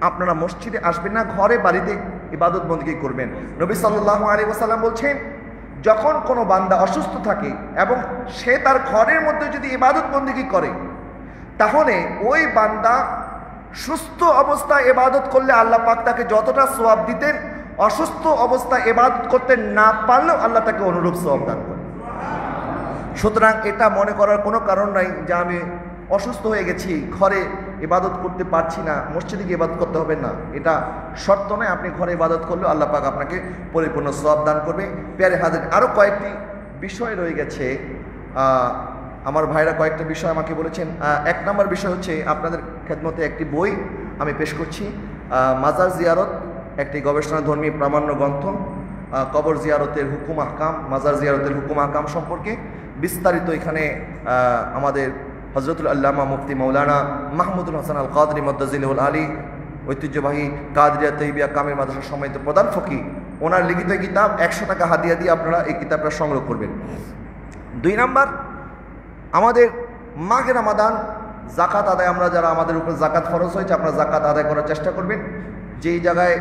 আপনারা মসজিদে আসবেন না, ঘরে বাড়িতে ইবাদত বন্দেগী করবেন। নবী সাল্লাল্লাহু আলাইহি ওয়াসাল্লাম বলছেন, যখন কোনো বান্দা অসুস্থ থাকে এবং সে তার ঘরের মধ্যে যদি ইবাদত বন্দেগী করে, তাহলে ওই বান্দা সুস্থ অবস্থায় ইবাদত করলে আল্লাহ পাক তাকে যতটা সওয়াব দিতেন, অসুস্থ অবস্থায় ইবাদত করতে না পারলেও আল্লাহ তাকে অনুরূপ সওয়াব দান করেন। সুতরাং এটা মনে করার কোনো কারণ নাই যে আমি অসুস্থ হয়ে গেছি, ঘরে ইবাদত করতে পারছি না, মসজিদে গিয়ে ইবাদত করতে হবে না, এটা শর্ত নয়। আপনি ঘরে ইবাদত করলেও আল্লাহ পাক আপনাকে পরিপূর্ণ সওয়াব দান করবে। প্যারে হাজির, আরও কয়েকটি বিষয় রয়ে গেছে। আমার ভাইরা কয়েকটা বিষয় আমাকে বলেছেন। এক নম্বর বিষয় হচ্ছে, আপনাদের খেদমতে একটি বই আমি পেশ করছি, মাজার জিয়ারত, একটি গবেষণাধর্মী প্রামাণ্য গ্রন্থ, কবর জিয়ারতের হুকুম আহকাম, মাজার জিয়ারতের হুকুম আহকাম সম্পর্কে বিস্তারিত এখানে আমাদের হযরতুল আল্লামা মুফতি মাওলানা মাহমুদুল হাসান আল কাদরি মদ্দাজিলুল আলী, ঐতিহ্যবাহী কাদরিয়া তৈবিয়া কামিল মাদ্রাসার সম্মানিত প্রধান ফকি, ওনার লিখিত কিতাব 100 টাকা হাদিয়া দিয়ে আপনারা এই কিতাবটা সংগ্রহ করবেন। 2 নাম্বার, আমাদের মাঘে রমাদান জাকাত আদায়, আমরা যারা আমাদের উপর জাকাত ফরজ হয়েছে, আপনারা জাকাত আদায় করার চেষ্টা করবেন। যেই জায়গায়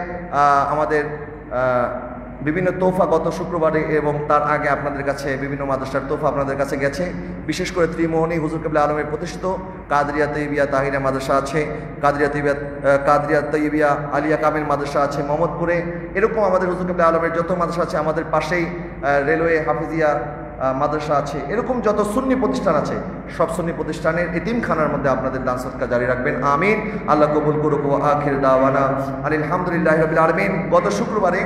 আমাদের বিভিন্ন তোফা গত শুক্রবারে এবং তার আগে আপনাদের কাছে বিভিন্ন মাদ্রাসার তোফা আপনাদের কাছে গেছে, বিশেষ করে ত্রিমোহনী হুজুর কিবলা আলমের প্রতিষ্ঠিত কাদরিয়া তৈবিয়া তাহিরা মাদ্রাসা আছে, কাদরিয়া তৈবিয়া আলিয়া কামিল মাদ্রাসা আছে মোহাম্মদপুরে, এরকম আমাদের হুজুর কিবলা আলমের যত মাদ্রাসা আছে, আমাদের পাশেই রেলওয়ে হাফিজিয়া মাদ্রাসা আছে, এরকম যত সুন্নি প্রতিষ্ঠান আছে, সব সুন্নি প্রতিষ্ঠানের এতিমখানার মধ্যে আপনাদের দান সদকা জারি রাখবেন। আমিন। আল্লাহ কবুল করুক। আখির দাওয়ানা আলহামদুলিল্লাহি রাব্বিল আলামিন। গত শুক্রবারে